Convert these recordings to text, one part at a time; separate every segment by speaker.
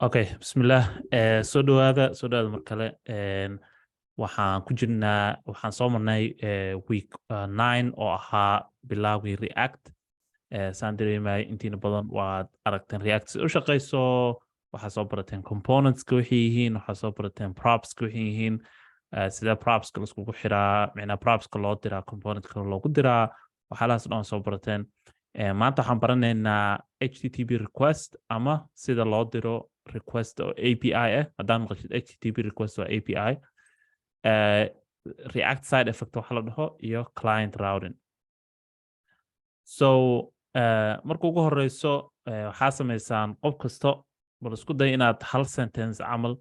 Speaker 1: Okay, bismillah. Soo dhawaada mar kale. Waxaan soo marnay week 9 oo ahaa bilaawgii React. Saan dareemay intiina badan waad aragteen React si u shaqeyso. Waxaa soo barateen componentska waxay yihiin, waxaa soo barateen propska waxay yihiin, sida propska la iskugu xiraa, micnaa propska loo diraa, componentka loogu diraa, waxyaalahaas dhan soo barateen. Maanta waxaan baranaynaa HTTP request ama sida loo diro request oo API ah. Haddaan maqashid HTTP request waa API. React side effect waxa la dhaho iyo client routing. So marka ugu horeyso waxaa sameysaan qof kasto bal isku day inaad hal sentence camal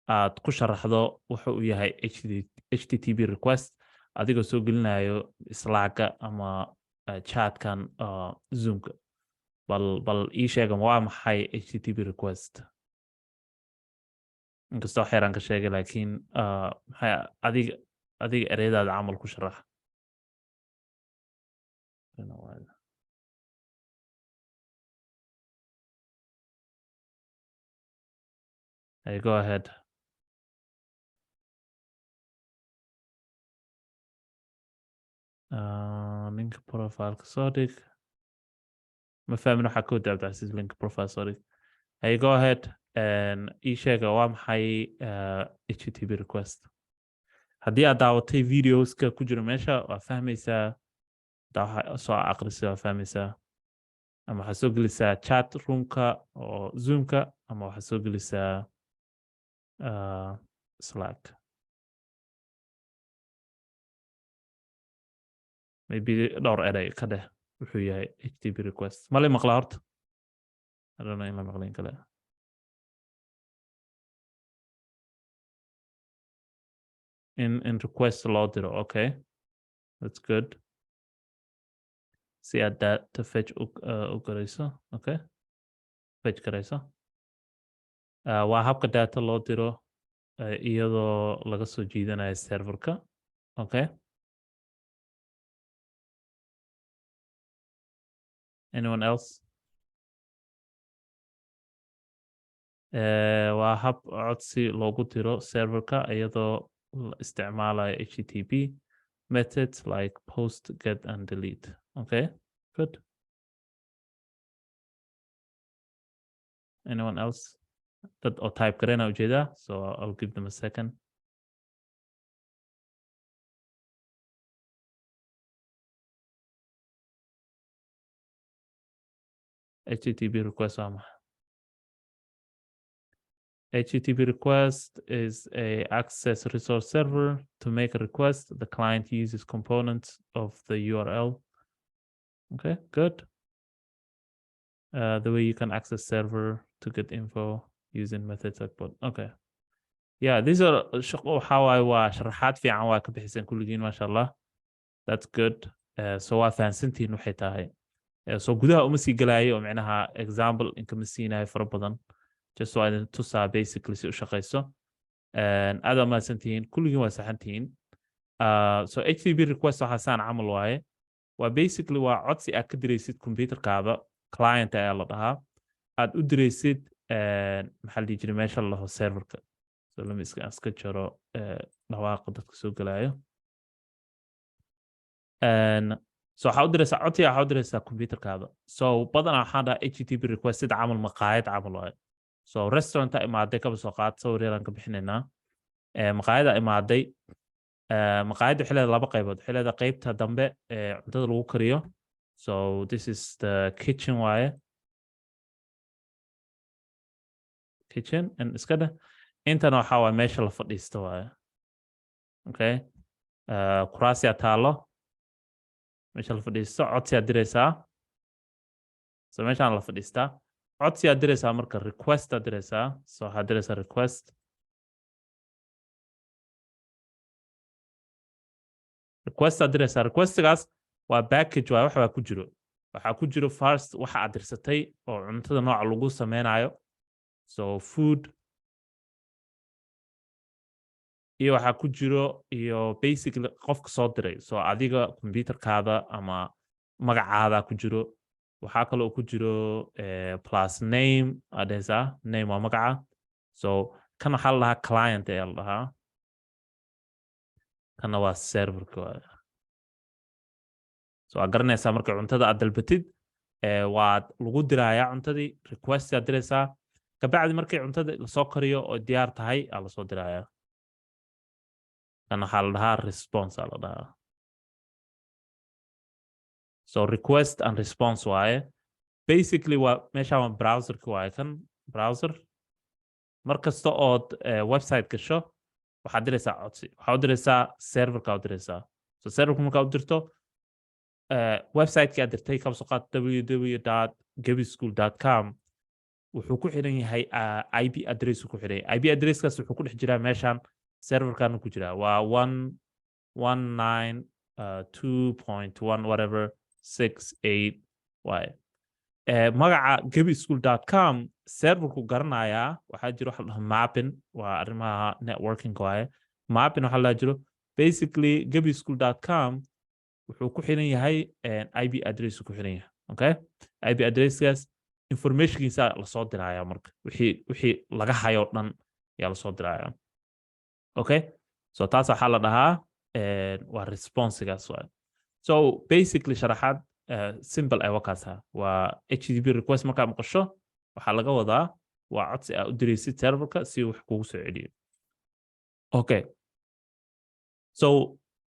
Speaker 1: aad ku sharaxdo wuxuu u yahay HTTP request adigoo soo gelinayo Slack-ga ama chat-kan Zoom-ka. bal ii sheega waa maxay HTTP request. inkastoo xeeraan ka sheegay laakiin maxay adiga ereyadaada camal ku sharax. Hey, go ahead. Link profile soo dhig. Ma fahmin waxa ku dabacsiis link profile soo dhig. Hey, go ahead and ii sheega waa maxay HTTP request. Haddii aad daawatay videoska ku jira meesha waa fahmaysaa, soo aqrisay waa fahmaysaa, ama waxaad soo gelisaa chat roomka oo Zoom-ka, ama waxaad soo gelisaa Slack. Maybe dhowr eray ka dheh wuxuu yahay HTTP request. Ma la maqlaa horta? I don't know in la maqlin kale. In request loo diro, okay. That's good. Si aad data fetch u garayso, okay. Fetch garayso. Waa habka data loo diro iyadoo laga soo jiidanayo serverka, okay. Anyone else? Waa hab codsi loogu diro serverka iyadoo isticmaalayo HTTP methods like post, get and delete. Okay, good. Anyone else? Dad oo type garayna ujeedaa, so I'll give them a second. HTTP request waa maxay? HTTP request is a access resource server. To make a request, the client uses components of the URL. Okay, good. The way you can access server to get info using methods like bot. Okay. Yeah, these are how I wash sharaxaad fiican waa ka bixiseen kulligiin masha Allah. That's good. So waa fahansantihiin waxay tahay. So gudaha uma sii galaayo oo micnaha example inka ma siinayo fara badan. Just so I tusaa basically si u shaqeyso. Aad ma santihiin kulligiin waa saxantihiin. So HTTP request waxa saan camal waaye. Waa basically waa codsi aad ka diraysid computerkaada client ayaa la dhahaa. Aad u diraysid maxaa la dhihi jiray meesha la dhaho serverka. So lama iska jaro dhawaaqa dadka soo galaayo. So waxaa u diraysaa codsi waxaa u diraysaa computerkaada. So badanaa waxaan dhahaa HTTP request sida camal maqaayad camal waaye. So restaurant imaaday kaba soo qaad sawir yaraan ka bixinaynaa. Maqaayada imaaday maqaayada waxay leedahay laba qaybood. Waxay leedahay qaybta dambe cuntada lagu kariyo. So this is the kitchen waaye. Kitchen and iska dheh intana waxaa waaye meesha la fadhiisto waaye. Okay. Kuraasi aad taalo meesha la fadhiisto codsi aad diraysaa. So meeshaan la fadhiistaa. codsi aad diraysaa marka request aad diraysaa. So waxaad diraysaa request. Request aad diraysaa. Requestigaas waa package waaye waxa ku jiro. Waxaa ku jiro first waxa aad dirsatay oo cuntada nooca lagu sameynayo. So food iyo waxa ku jiro iyo basically qofka soo diray. So adiga computerkaada ama magacaada ku jiro. waxaa kaloo ku jiro plus name adhesa name waa magaca so kan waxaa la dhahaa client ayaa la dhahaa kana waa serverka so waa garanaysaa marka cuntada aad dalbatid waad lagu dirayaa cuntadii request aad diraysaa kabacdi markay cuntada lasoo kariyo oo diyaar tahay aa lasoo dirayaa kana waxaa la dhahaa response aa la dhahaa so request and response waaye basically waa meesha waa browserka waaye kan browser markasta ood website gasho waxaad diraysaa codsi waxaad u diraysaa serverka u diraysaa so serverka markaa u dirto websiteki aad dirtay kala soo qaad www.gebischool.com wuxuu ku xiran yahay IP address ku xiran yahay IP addresskaas wuxuu ku dhex jiraa meeshan serverkan ku jiraa waa 192.1 whatever 68 waaye magaca gebischool.com serverku garanayaa waxaa jiro waxa la dhahaa mapping waa arrimaha networking waaye mapping waxa la jiro basically gebischool.com wuxuu ku xiran yahay IP address ku xiran yahay okay IP addresskaas informationkiisa la soo dirayaa marka wixii laga hayo dhan yaa la soo dirayaa okay so taas waxa la dhahaa waa responsigaas waaye so basically sharaxaad simple ay wakaasa waa HTTP request markaa maqasho waxaa laga wadaa waa codsi aad u diraysid serverka si wax kugu soo celiyo okay so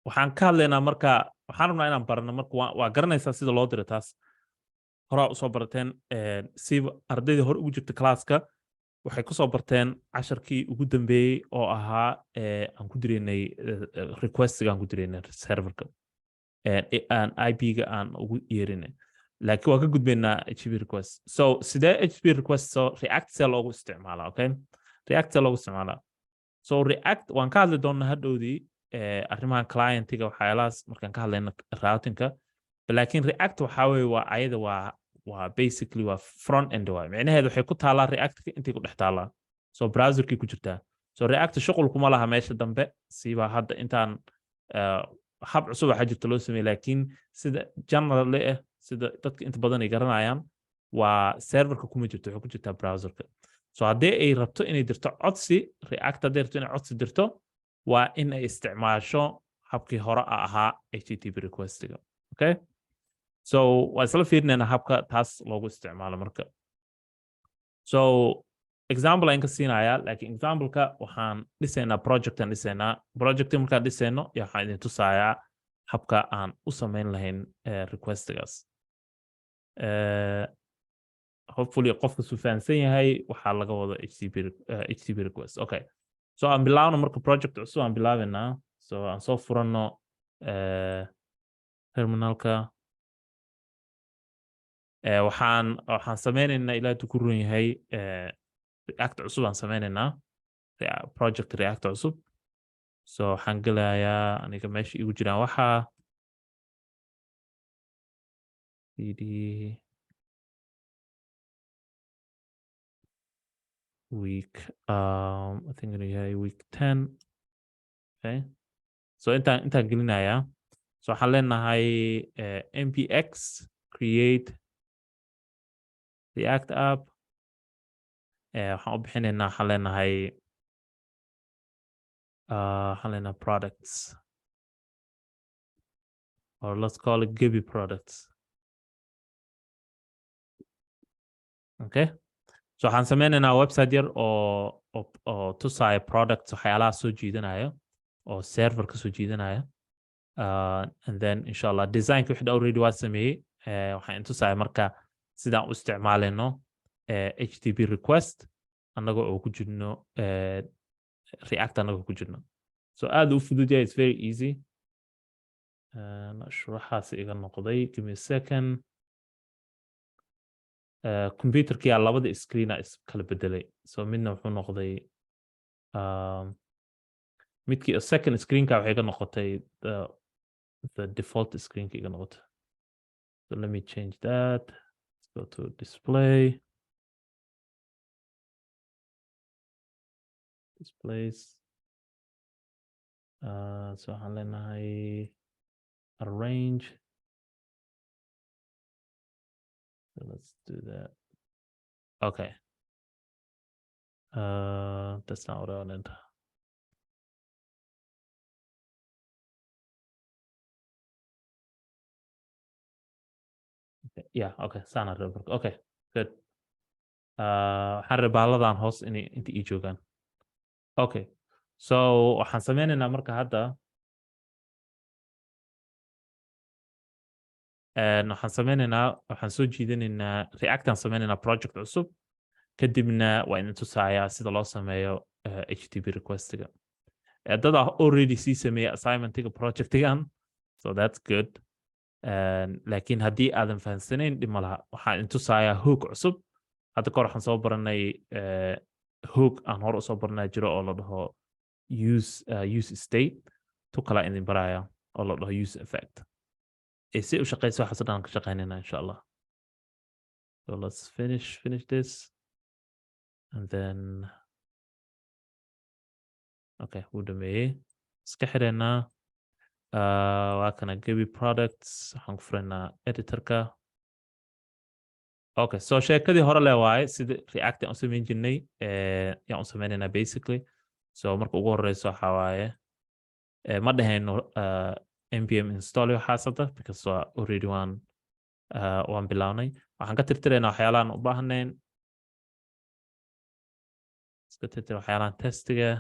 Speaker 1: waxaan ka hadlaynaa marka waxaan rabnaa inaan barano marka waa garanaysaa sida loo diro taas horaa usoo barateen si ardaydii hore ugu jirta classka waxay kusoo barteen casharkii ugu dambeeyey oo ahaa aan ku diraynay requestiga aan ku diraynay serverka aan IP-ga aan ugu yeerinay laakiin waa ka gudbaynaa HTTP request so sidee HTTP request so React see loogu isticmaalaa okay React see loogu isticmaalaa so React waan ka hadli doonaa hadhowdii arrimaha clientiga waxyaalahaas markaan ka hadlayna routingka laakiin React waxaa weeye waa ayada waa basically waa front end waa macnaheedu waxay ku taalaa React-ka intay ku dhex taalaa so browserkii ku jirtaa so React shuqul kuma laha meesha dambe siba hadda intaan hab cusub waxaa jirta loo sameeyay laakiin sida general sida dadka inta badan ay garanayaan waa serverka kuma jirto waxay ku jirtaa browserka so haddii ay rabto inay dirto codsi React haddii rabto inay codsi dirto waa in ay isticmaasho habkii hore ahaa HTTP requestiga okay so waa isla fiirinaynaa habka taas loogu isticmaalo marka so example aan ka siinayaa laakiin exampleka waxaan dhisaynaa project aan dhisaynaa project markaan dhisayno waxaan idin tusayaa habka aan u samayn lahayn requestigaas hopefully qofka suu fahansan yahay waxaa laga wado HTTP request okay so aan bilaabno marka project cusub aan bilaabaynaa so aan soo furano terminalka waxaan sameynaynaa ilaa ku run yahay React cusub aan sameynaynaa project React cusub so waxaan gelayaa aniga meesha igu jiraan waxaa cd week I think inuu yahay week 10 okay so intaan gelinayaa so waxaan leenahay npx create React app waxaan u bixinaynaa waxaan leenahay products or let's call it Gebi products okay so waxaan sameynaynaa website yar oo tusaya products waxyaalaha soo jiidanaya oo server ka soo jiidanaya and then inshallah designka wixii already waa sameeyey waxaan tusaya marka sidaan u isticmaalayno HTTP request annaga oo ku jirno React annaga ku jirno so aad u fudud yahay it's very easy sharaxaas iga noqday give me a second computerkii labada screen is kala bedelay so midna wuxuu noqday midkii second screenka waxay ka noqotay the default screenka iga noqotay so let me change that let's go to displays so waxaan leenahay arrange So let's do that. Okay. That's not what I wanted. Okay. Yeah, okay. Sana Robert. Okay, good. Waxaan rabaa baaladan hoos inta ii joogaan. Okay. So waxaan sameynaynaa marka hadda waxaan soo jiidanaynaa reactaan sameynaynaa project cusub kadibna waa idin tusayaa sida loo sameeyo HTTP requestiga dad already sii sameeyay assignmentiga projectigan so that's good laakiin haddii aadan fahansanayn dhib ma laha waxaan idin tusayaa hook cusub hadda kahor waxaan soo baranay hook aan hore usoo baranaa jiro oo la dhaho use state tu kala idin baraya oo la dhaho use effect si u shaqeyso waxaas dhan ka shaqeynayna insha Allah. So let's finish this and then okay wuu dhameeyey iska xireynaa waa kana gebi products waxaan ku furaynaa editorka okay so sheekadii hore le waaye sida react aan u samayn jirnay yaan u sameynaynaa basically so marka ugu horeyso waxaa waaye ma dhahayno npm install waxaas hadda because already waan bilawnay waxaan ka tirtiraynaa waxyaalahan u baahnayn iska tirtira waxyaalahan testiga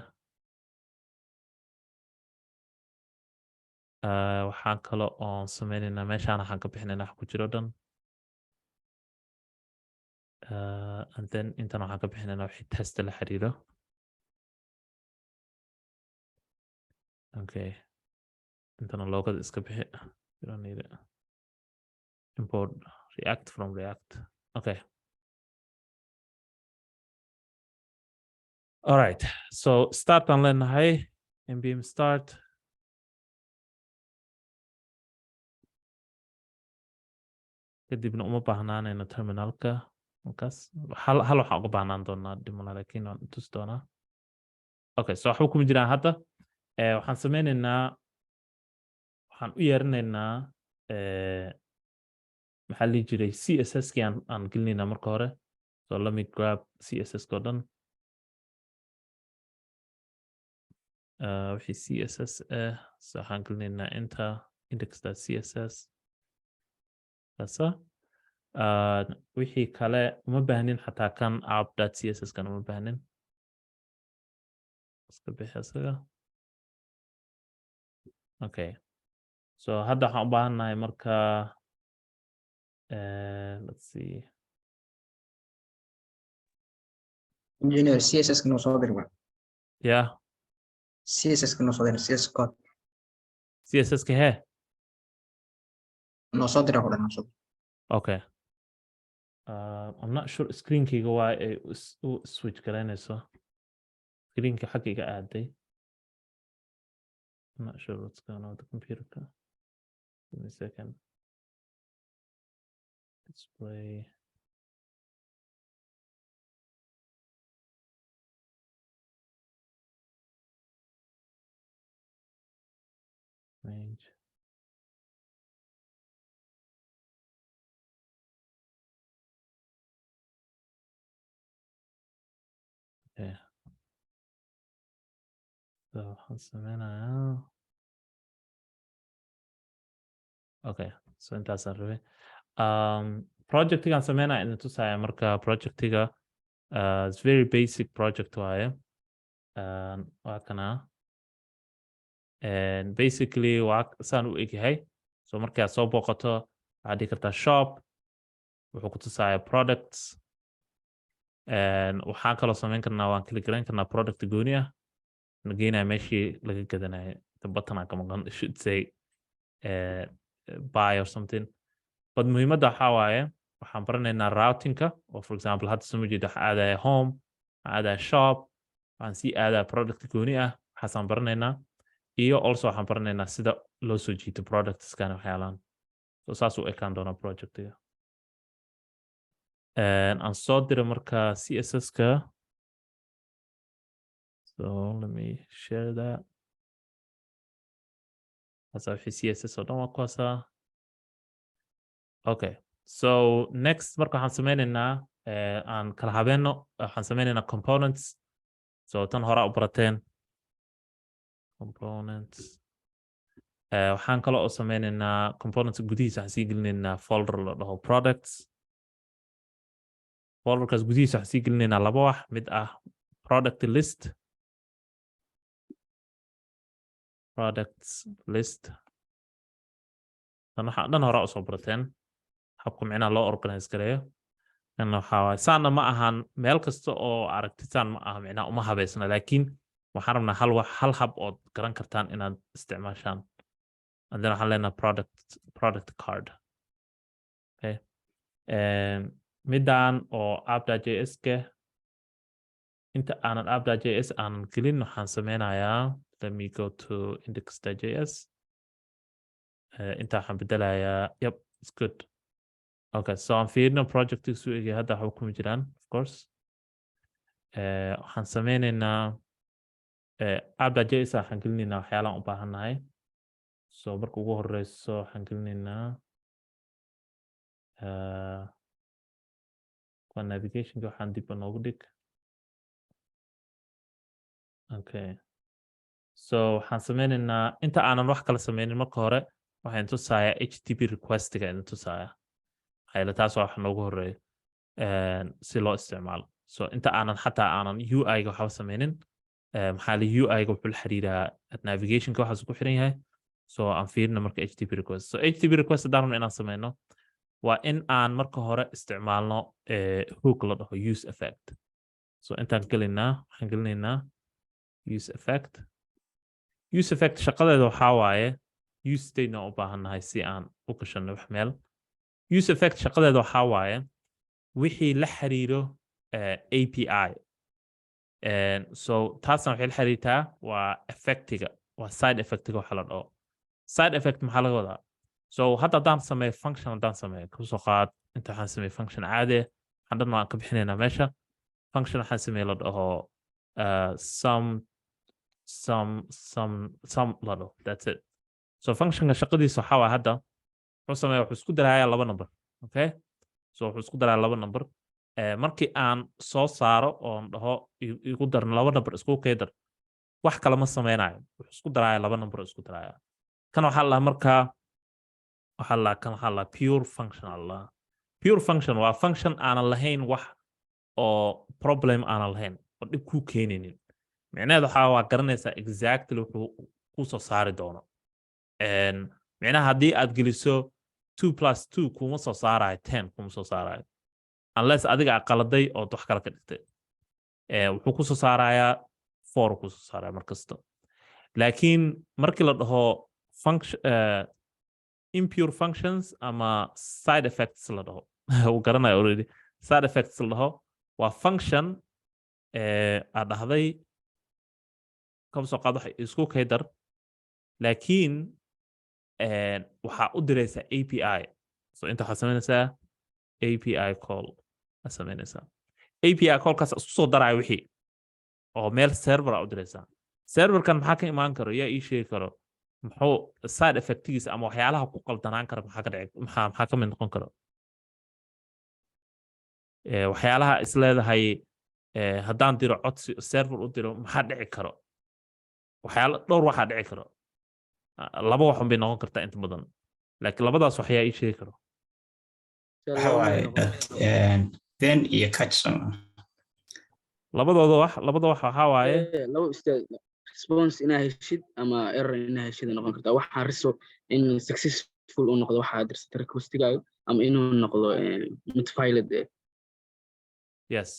Speaker 1: waxaan kale oon sameynaynaa meeshaan waxaan ka bixinaynaa wax ku jiro dhan and then intan waxaan ka bixinaynaa wixii test la xiriiro okay intana loogada iska bixi you don't need it import react from react okay all right so start aan leenahay npm start kadibna uma baahnaanayno terminalka markaas hal waxaan uga baahnaan doonaa dhimala laakiin waan tus doonaa okay so waxba kuma jiraan hadda waxaan sameynaynaa waxaan u yeerinaynaa maxaa la jiray css ki aan gelinaynaa marka hore so let me grab css ko dhan wixii css so waxaan gelinaynaa index.css kasa wixii kale uma baahnin xataa kan app.css kan uma baahnin iska bixi isaga okay so hadda waxaan u baahannahay marka let's see
Speaker 2: engineer css kan soo dirwa
Speaker 1: yeah
Speaker 2: css kan soo dirwa css code
Speaker 1: css ka he
Speaker 2: no soo dirwa hodan soo
Speaker 1: okay I'm not sure screen-kayga waa ay u switch garaynayso screen-ka xaggayga aaday I'm not sure what's going on with the computer. Give me a second. Display. Range. Okay. So now. Okay. So intaasaan rabay. Projectigan sameynaa idin tusaya marka projectiga it's very basic project waaye waa kana and basically waa saan u egyahay so markii aad soo booqato waxaad dhihi kartaa shop wuxuu ku tusaya products and waxaan kaloo sameyn karnaa waan kala garan karnaa product gooni ah nageynaya meeshii laga gadanayo the button aan ka maqan should say buy or something but muhiimadda waxaa waaye waxaan baranaynaa routingka oo for example hadda soo jeeda waxaa aadaya home waxaa aadaya shop waxaan sii aadaya product gooni ah waxaasaan baranaynaa iyo also waxaan baranaynaa sida loo soo jiito productskan waxyaalaan so saas u ekaan doonaa projectiga aan soo dira marka css-ka so let me share that hasa wixii css oo dhan waa kuwaasaa okay so next marka waxaan sameynaynaa aan kala habeeno waxaan sameynaynaa components so tan hore u barateen components waxaan kale oo sameynaynaa components gudihiisa waxaan sii gelinaynaa folder la dhaho products folderkaas gudihiisa waxaan sii gelinaynaa laba wax mid ah product list products list tan waxaan dhan hore usoo barateen habka micnaha loo organize gareeyo kan waxaa waaye saana ma ahan meel kasta oo aragtitaan ma aha micnaha uma habeysna laakiin waxaan rabnaa hal hab ood garan kartaan inaad isticmaashaan and then waxaan leenahay product card okay midaan oo app.js-ka inta aanan app.js aanan gelin waxaan sameynayaa let me go to index.js inta waxaan bedelayaa yep it's good okay so aan fiirino projectiisu egay hadda waxba kuma jiraan of course waxaan sameynaynaa app.js waxaan gelinaynaa waxyaalaan u baahannahay so marka ugu horeyso waxaan gelinaynaa waa navigationka waxaan dib noogu dhig okay so waxaan sameynaynaa inta aanan wax kala sameynin marka hore waxaan tusayaa http requestiga idin tusayaa hayla taas waa wax noogu horeeyo si loo isticmaalo so inta aanan xataa aanan UI-ga waxba sameynin maxaa la UI-ga wuxuu la xiriiraa navigationka waxaas ku xiran yahay so aan fiirino marka http request so http request haddaan rabno inaan sameyno waa in aan marka hore isticmaalno hook la dhaho use effect so intaan waxaan gelinaynaa use effect shaqadeeda waxaa waaye use state u baahannahay si aan u gashanno wax meel use effect shaqadeeda waxaa waaye wixii la xiriiro API so taasna waxay la xiriirtaa waa effectiga waa side effectiga waxa la dhaho side effect maxaa laga wadaa so hadda haddaan sameeyo function haddaan sameeyo kasoo qaad inta waxaan sameeyo function caadi waxaan dhan waan ka bixinaynaa meesha function waxaan sameeyo la dhaho some la dhaho that's it so functionka shaqadiisa waxaa waa hadda wuxuu sameeya wuxuu isku darayaa laba number okay so wuxuu isku darayaa laba number markii aan soo saaro oon dhaho igu darno laba number isku keedar wax kale ma sameynayo wuxuu isku darayaa laba number isku darayaa kan waxaa la markaa kan waxaa la pure function allah pure function waa function aanan lahayn wax oo problem aanan lahayn oo dhib ku keenaynin micnaheedu waxaa waa garanaysaa exactly wuxuu ku soo saari doono micnaha haddii aad geliso 2+2 kuma soo saarayo 10 kuma soo saarayo unless adiga aqaladay oo wax kale ka dhigtay wuxuu ku soo saarayaa 4 ku soo saaraya markasta laakiin markii la dhaho function impure functions ama side effects la dhaho uu garanayo already side effects la dhaho waa function aad dhahday kama soo qaad wax isku keedar laakiin waxaa u diraysaa API so inta waxaa sameynaysaa API call sameynaysaa API callkaas isku soo daraya wixii oo meel server u diraysaa serverkan maxaa ka imaan karo yaa ii sheegi karo muxuu side effectigiisa ama waxyaalaha ku qaldanaan kara maxaa ka mid noqon karo waxyaalaha isleedahay haddaan diro codsi server u diro maxaa dhici karo waxyaala dhowr waxaa dhici karo laba wax bay noqon kartaa inta badan laakiin labadaas waxyaa ii sheegi karo
Speaker 3: then iyo catch
Speaker 1: labada wax waxaa waaye
Speaker 4: response inaa heshid ama error inaa heshid noqon kartaa waxaa riso in successful uu noqdo waxaa dirsata requestigaayo ama inuu noqdo multified
Speaker 1: yes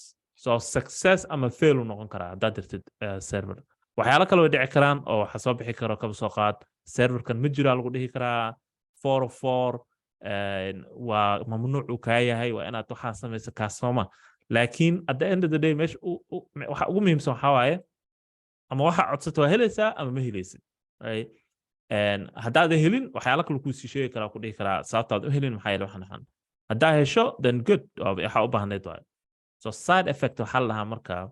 Speaker 1: so success ama fail uu noqon karaa haddaad dirtid server waxyaalo kale way dhici karaan oo waxaa soo bixi karo kaba soo qaad serverkan ma jiraa lagu dhihi karaa 404 waa mamnuuc uu kaa yahay waa inaad waxaa samaysa kaasoma laakiin at the end of the day meesha waxa ugu muhiimsan waxaa waaye ama waxa codsato waa helaysaa ama ma helaysid haddaad helin waxyaalo kale kuu sii sheegi karaa ku dhihi karaa sababtaad u helin maxaa yeele waxaan haddaa hesho then good waxaa u baahnayd waaye so side effect waxaa la dhahaa markaa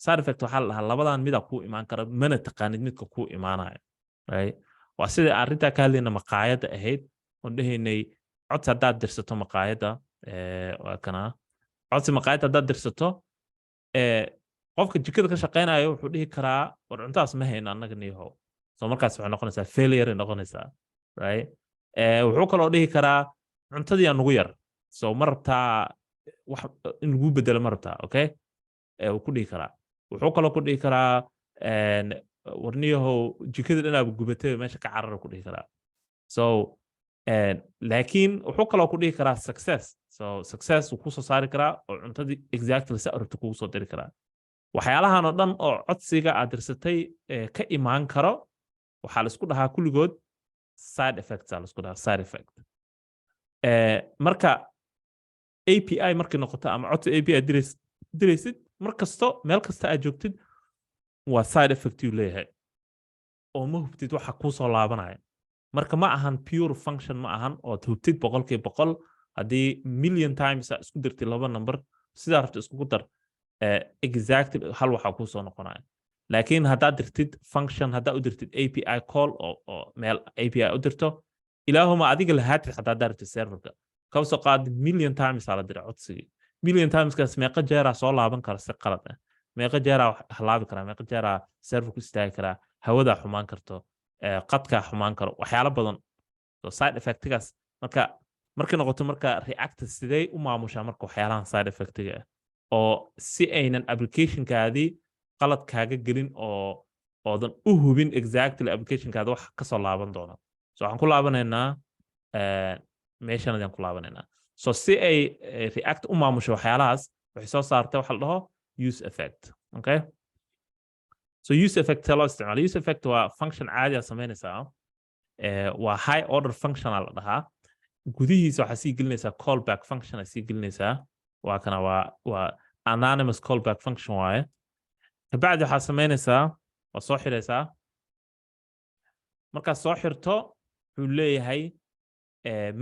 Speaker 1: side effect waxaa la dhahaa labadan mida kuu imaan kara mana taqaanid midka kuu imaanayo right waa sida arrintaa ka hadlayna maqaayadda ahayd oon dhahaynay codsi haddaad dirsato maqaayadda waa kana codsi maqaayadda haddaad dirsato qofka jikada ka shaqeynayo wuxuu dhihi karaa war cuntaas ma hayno annaga niyahow so markaas waxay noqonaysaa failure noqonaysaa right wuxuu kaloo dhihi karaa cuntadii aan ugu yar so ma rabtaa wax in lagu bedelo ma rabtaa okay wuu ku dhihi karaa wuxuu kaloo ku dhihi karaa warniyahow jikada dhinaaba gubatay meesha ka carara ku dhihi karaa so laakiin wuxuu kaloo ku dhihi karaa success so success wuu kusoo saari karaa oo cuntadii exactly sa rabta kugu soo diri karaa waxyaalahan oo dhan oo codsiga aad dirsatay ka imaan karo waxaa la isku dhahaa kulligood side effects aa la isku dhahaa side effect marka API markay noqoto ama codsi API diraysid mar kasto meel kasta aad joogtid waa side effect uu leeyahay oo ma hubtid waxa kuu soo laabanaya marka ma ahan pure function ma ahan oo hubtid 100% haddii million times isku dirtid laba number sidaa rabta iskugu dar exactly hal waxa kuu soo noqonaya laakiin haddaad dirtid function haddaad u dirtid API call oo meel API u dirto ilaahuma adiga lahaatid haddaad dirtid serverka ka soo qaad million times ala dira codsigii million times kaas meeqa jeera soo laaban kara si qalad ah meeqa jeera halaabi kara meeqa jeera serverku istaagi kara hawada xumaan karto qadka xumaan karo waxyaalo badan so side effectgaas marka noqoto marka react sidee u maamushaa marka waxyaalahan side effectga oo si aynan applicationkaadii qalad kaaga gelin oo oodan u hubin exactly applicationkaada wax ka soo laaban doona so waxaan ku laabanaynaa meeshan ayaan ku laabanaynaa so si ay react u maamusho waxyaalahaas waxay soo saartay waxa la dhaho use effect okay so use effect loo isticmaalo use effect waa function caadi ah samaynaysaa waa high order function la dhahaa gudihiisa waxaa sii gelinaysaa callback function ay sii gelinaysaa waa kana waa anonymous callback function waaye kabacdi waxaa samaynaysaa waa soo xiraysaa markaad soo xirto wuxuu leeyahay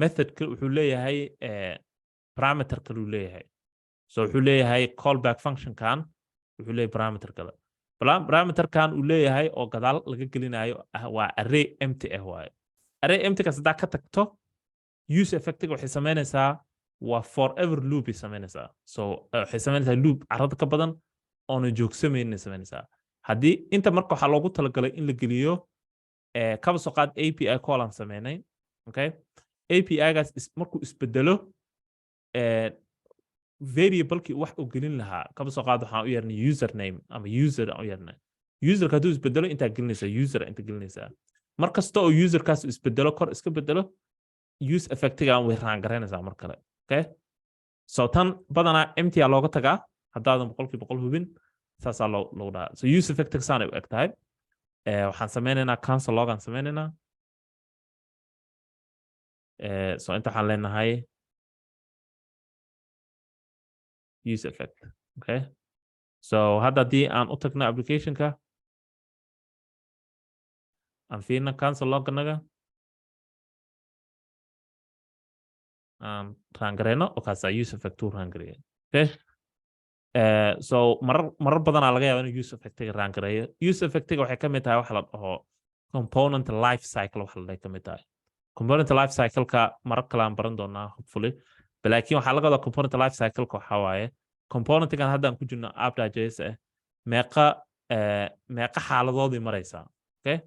Speaker 1: methodka wuxuu leeyahay parameter kale uu leeyahay so wuxuu leeyahay callback functionkan wuxuu leeyahay parameter kale parameterkan uu leeyahay oo gadaal laga gelinayo waa array empty ah waaye array empty ka saddex ka tagto use effectiga waxay samaynaysaa waa forever loop samaynaysaa so waxay samaynaysaa loop carrada ka badan oona joogsamaynin samaynaysaa haddii inta marka waxaa loogu talagalay in la geliyo kaba soo qaad API call aan samaynay okay API-gaas markuu isbedelo variable-kii wax uu gelin lahaa kaba soo qaad waxaan u yeernay username ama user aan u yeernay userka hadduu isbedelo intaa gelinaysaa user inta gelinaysaa mar kasta oo userkaas isbedelo kor iska bedelo use effectigan way raangaraynaysaa mar kale okay so tan badanaa empty aa looga tagaa haddaadan 100% hubin saasaa loogu dhahaa so use effectig saan ay u eg tahay waxaan sameynaynaa cancel log aan sameynaynaa so inta waxaan leenahay use effect okay so hadda haddii aan u tagno applicationka aan fiirna cancel loganaga aan raangareyno oo kaasaa use effect uu raangareeya okay so marar badanaa laga yaaba inuu use effectiga raangareeyo use effectiga waxay ka mid tahay waxa la dhaho component life cycle waxa la dhahay ka mid tahay component life cycle-ka marar kale aan baran doonaa hopefully laakiin waxaa laga wadaa component life cycle-ka waxaa waaye component-gan hadda aan ku jirno app.js meeqa xaaladoodii maraysaa okay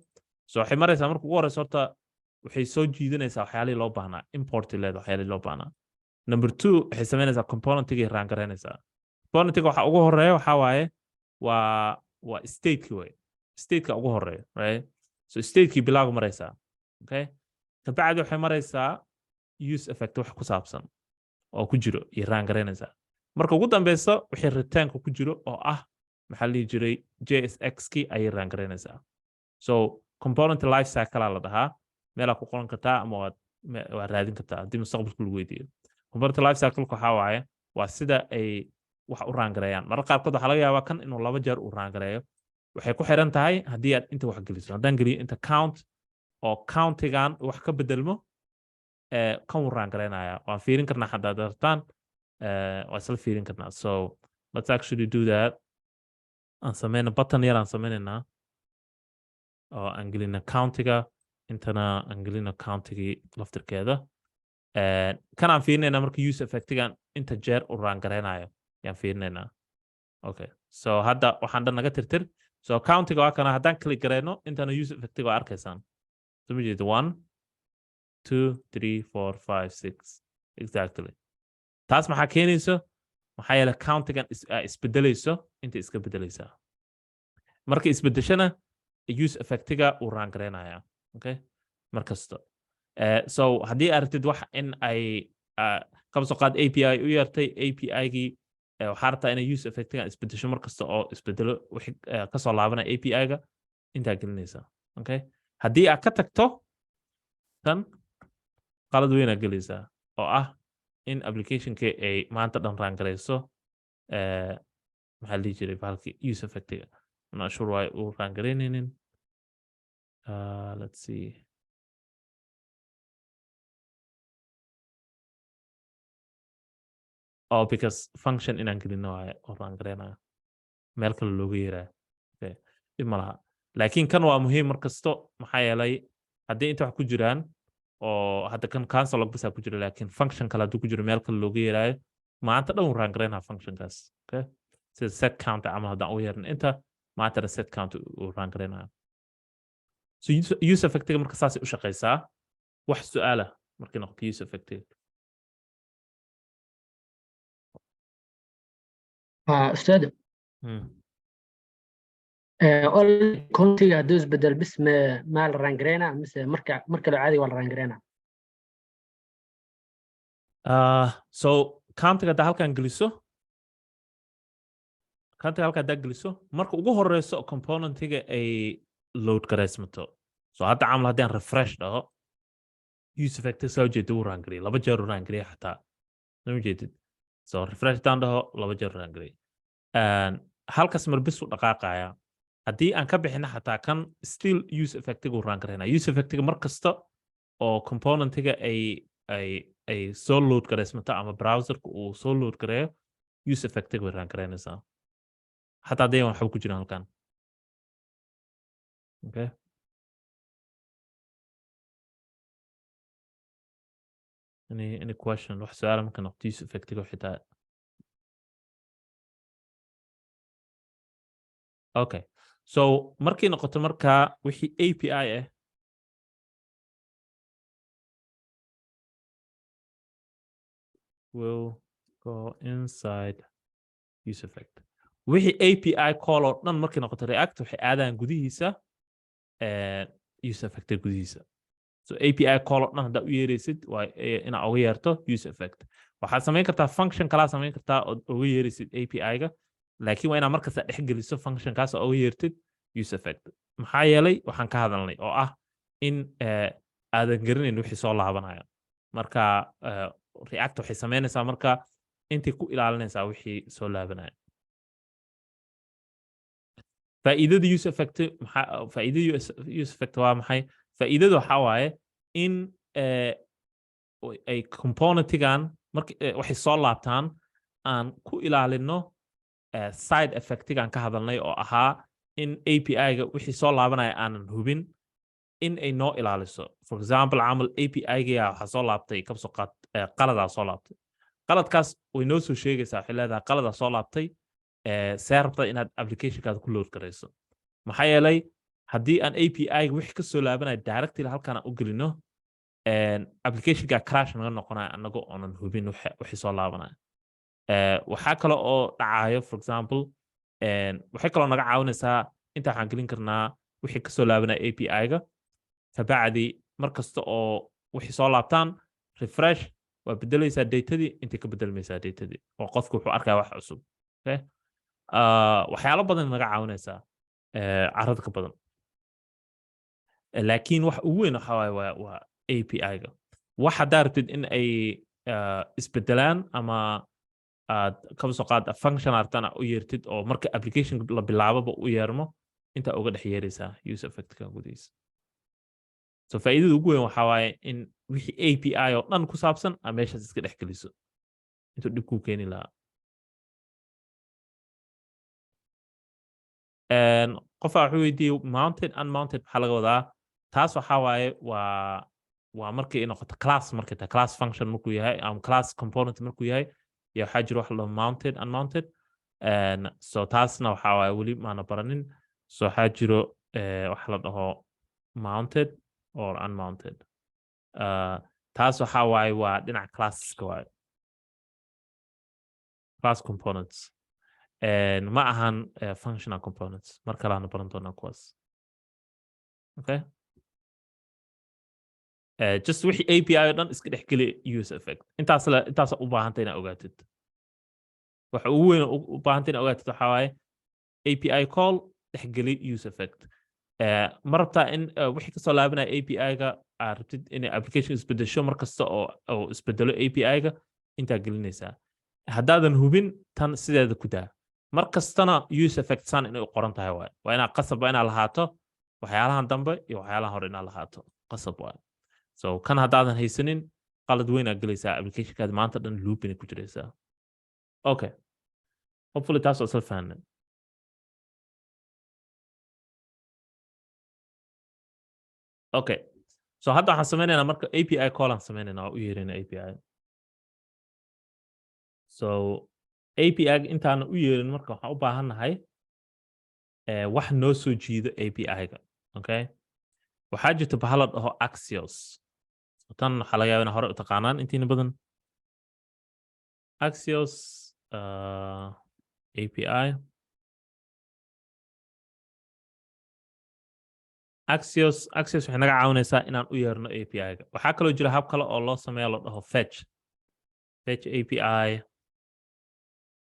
Speaker 1: so waxay maraysaa marka ugu horeysa horta waxay soo jiidanaysaa waxyaalihii loo baahnaa import leed waxyaalihii loo baahnaa number 2 waxay samaynaysaa component-gii raangaraynaysaa component-ga waxa ugu horeeya waxaa waaye waa state-ki way state-ka ugu horeeya right so state-kii bilaagu maraysaa okay kabacdi waxay maraysaa use effect wax ku saabsan oo ku jiro iyo raangaraynaysaa marka ugu dambeysa wixii return-ka ku jiro oo ah maxaa la dhihi jiray JSX-kii ayay raangaraynaysaa so component life cycle la dhahaa meelaa ku qoran kartaa ama waad raadin kartaa haddii mustaqbalka lagu weydiiyo component life cycle-ka waxaa waaye waa sida ay wax u raangareeyaan marar qaarkood waxaa laga yaabaa kan inuu 2 jeer uu raangareeyo waxay ku xiran tahay haddii aad inta wax geliso haddaan geliyo inta count oo countigan wax ka bedelmo kan uu raangareynaya waan fiirin karnaa haddaad dartaan waa isla fiirin karnaa so let's actually do that aan sameyna button yar aan sameynaynaa oo aan gelina countiga intana aan gelina countigii laftirkeeda kan aan fiirinaynaa marka use effectigan inta jeer u raangareynayo yaan fiirinaynaa. Okay, so hadda waxaan dhan naga tirtir. So countiga waa kana haddaan click gareyno intana use effectiga waa arkaysaan. So ma jeedo 1 2 3 4 5 6 exactly. taas maxaa keenayso maxaa yeelay countigan isbedelayso inta iska bedelaysaa. marka isbedeshana use effectiga uu raangareynaya. Okay, markasto so haddii aragtid wax in ay qabso qaad API u yeertay API-gii waxaa rabtaa inay use effectigan isbedesho markasta oo isbedelo wixii kasoo laabanaya API-ga intaa gelinaysaa. Okay, haddii aad ka tagto tan qalad weyn aad gelaysaa oo ah in application-ka ay maanta dhan raangareyso maxaa la dhihi jiray bahalkii use effectiga. I'm not sure why uu raangareynaynin. Let's see. Oh, because function inaan gelino waaye oo raangareynayo meel kale looga yeerayo. Okay, dhib ma laha. laakiin kan waa muhiim markasto maxaa yeelay haddii inta wax ku jiraan oo hadda kan cancel log basa ku jira laakiin function kale hadduu ku jiro meel kale looga yeerayo maanta dhan uu raangareynaa functionkaas. Okay, sida set count camal haddaan u yeerin inta maanta set count uu raangareynayo. So use effectiga marka saasay u shaqeysaa. wax su'aala markay noqoto use effectiga.
Speaker 5: أستاذ كونتي هدوس بدل باسم مال رانجرينا مثل مركل عادي ولا رانجرينا.
Speaker 1: So countiga haddaa halkan geliso marka ugu horeyso componentiga ay load gareysmato. So hadda camal haddaan refresh dhaho use effectiga soo jeeda uu raangariya 2 jeer uu raangariya xataa soo jeedid. So refresh daan dhaho 2 jeer uu raangariya halkaas mar bis u dhaqaaqaya. haddii aan ka bixina xataa kan still use effectiga uu raangareyna. use effectiga markasta oo componentiga ay soo load gareysmato ama browserka uu soo load gareeyo use effectiga way raangareynaysaa xataa haddii aan waxba ku jirin halkan. Okay, any question wax su'aal marka noqoto use effectiga xitaa. Okay, so markii noqoto marka wixii API will go inside use effect. wixii API call oo dhan markii noqoto React waxay aadaan gudihiisa use effect gudihiisa. So API call oo dhan haddaa u yeeraysid waa inaa uga yeerto use effect. waxaad samayn kartaa function kalaa samayn kartaa oo uga yeeraysid API-ga laakiin waa inaa markasta dhex geliso function kaas oo uga yeertid use effect. maxaa yeelay waxaan ka hadalnay oo ah in aadan garanayn wixii soo laabanaya. marka React waxay samaynaysaa marka intay ku ilaalinaysaa wixii soo laabanaya. faa'iidada use effect waa maxay? faa'iidadu waxaa waaye in ay componentigan marka waxay soo laabtaan aan ku ilaalino side effectigan ka hadalnay oo ahaa in API-ga wixii soo laabanaya aanan hubin in ay noo ilaaliso. For example camal API-ga waxaa soo laabtay kabso qaad qaladaa soo laabtay. qaladkaas way noo soo sheegaysaa waxay leedahay qaladaa soo laabtay see rabta inaad applicationkaada ku load gareyso. maxaa yeelay haddii aan API-ga wixii ka soo laabanaya directly halkan aan u gelino applicationka crash naga noqonaya anagoo oonan hubin wixii soo laabanaya. waxaa kale oo dhacayo for example waxay kaloo naga caawinaysaa inta waxaan gelin karnaa wixii kasoo laabanaya API-ga kabacdi markasta oo wixii soo laabtaan refresh waa bedelaysaa datadii intay ka bedelmaysaa datadii oo qofku wuxuu arkaya wax cusub. Okay, waxyaalo badan naga caawinaysaa carrada ka badan laakiin wax ugu weyn waxa waaye waa API-ga. wax haddaa rabtid in ay isbedelaan ama aad kaba soo qaad function artana u yeertid oo marka application la bilaaboba u yeermo inta uga dhex yeeraysaa use effectka gudihiisa. So faa'iidada ugu weyn waxaa waaye in wixii API oo dhan ku saabsan aad meeshaas iska dhex geliso intuu dhib kuu keeni lahaa. qofaa wuxuu weydiiyey mounted unmounted maxaa laga wadaa? taas waxaa waaye waa waa markii noqoto class markii ta class function markuu yahay ama class component markuu yahay iyo waxa jiro wax la mounted unmounted and so taasna waxa waay wali maana baranin so waxa jiro wax la dhaho mounted or unmounted taas waxa waay waa dhinaca classeska waay class components and ma ahan functional components marka la baran doonaa kuwaas okay just wixii API oo dhan iska dhexgeli use effect intaas u baahantay inaad ogaatid waxa ugu weyn u baahantay inaad ogaatid waxa waaye API call dhexgeli use effect ma rabtaa in wixii kasoo laabanaya API-ga aad rabtid inay application isbedesho mar kasta oo isbedelo API-ga intaa gelinaysaa haddaadan hubin tan sideeda ku daa mar kastana use effect san inay u qoran tahay waay waa inaad qasab inaad lahaato waxyaalahan dambe iyo waxyaalahan hore inaad lahaato qasab waay so kan haddaadan haysanin qalad weyn aad gelaysaa applicationkaad maanta dhan loop inay ku jiraysaa okay hopefully taas oo isla fahanay okay so hadda waxaan sameynaynaa marka API call aan sameynaynaa oo u yeerina API so API intaan u yeerin marka waxaan u baahannahay wax noo soo jiido API-ga okay waxaa jirta bahal la dhaho Axios tan waxaa laga yaabaa in hore u taqaanaan intiina badan Axios API Axios waxay naga caawinaysaa inaan u yeerno API-ga waxaa kaloo jira hab kale oo loo sameeyo la dhaho fetch API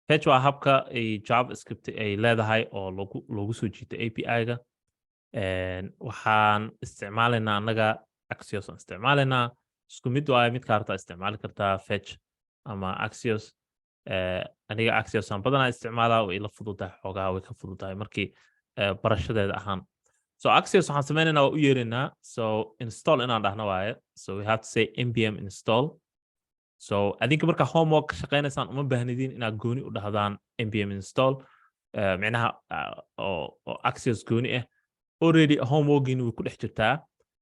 Speaker 1: fetch waa habka ay JavaScript ay leedahay oo loogu soo jiito API-ga waxaan isticmaalaynaa annaga Axios aan isticmaalaynaa isku mid waaye mid kaarta isticmaali kartaa fetch ama Axios aniga Axios aan badanaa isticmaalaa way ila fududahay xoogaa way ka fududahay markii barashadeeda ahaan so Axios waxaan sameynaynaa waa u yeeraynaa so install inaan dhahno waaye so we have to say npm install so adinka marka homework ka shaqeynaysaan uma baahnidin inaad gooni u dhahdaan npm install micnaha oo Axios gooni ah already homeworkini way ku dhex jirtaa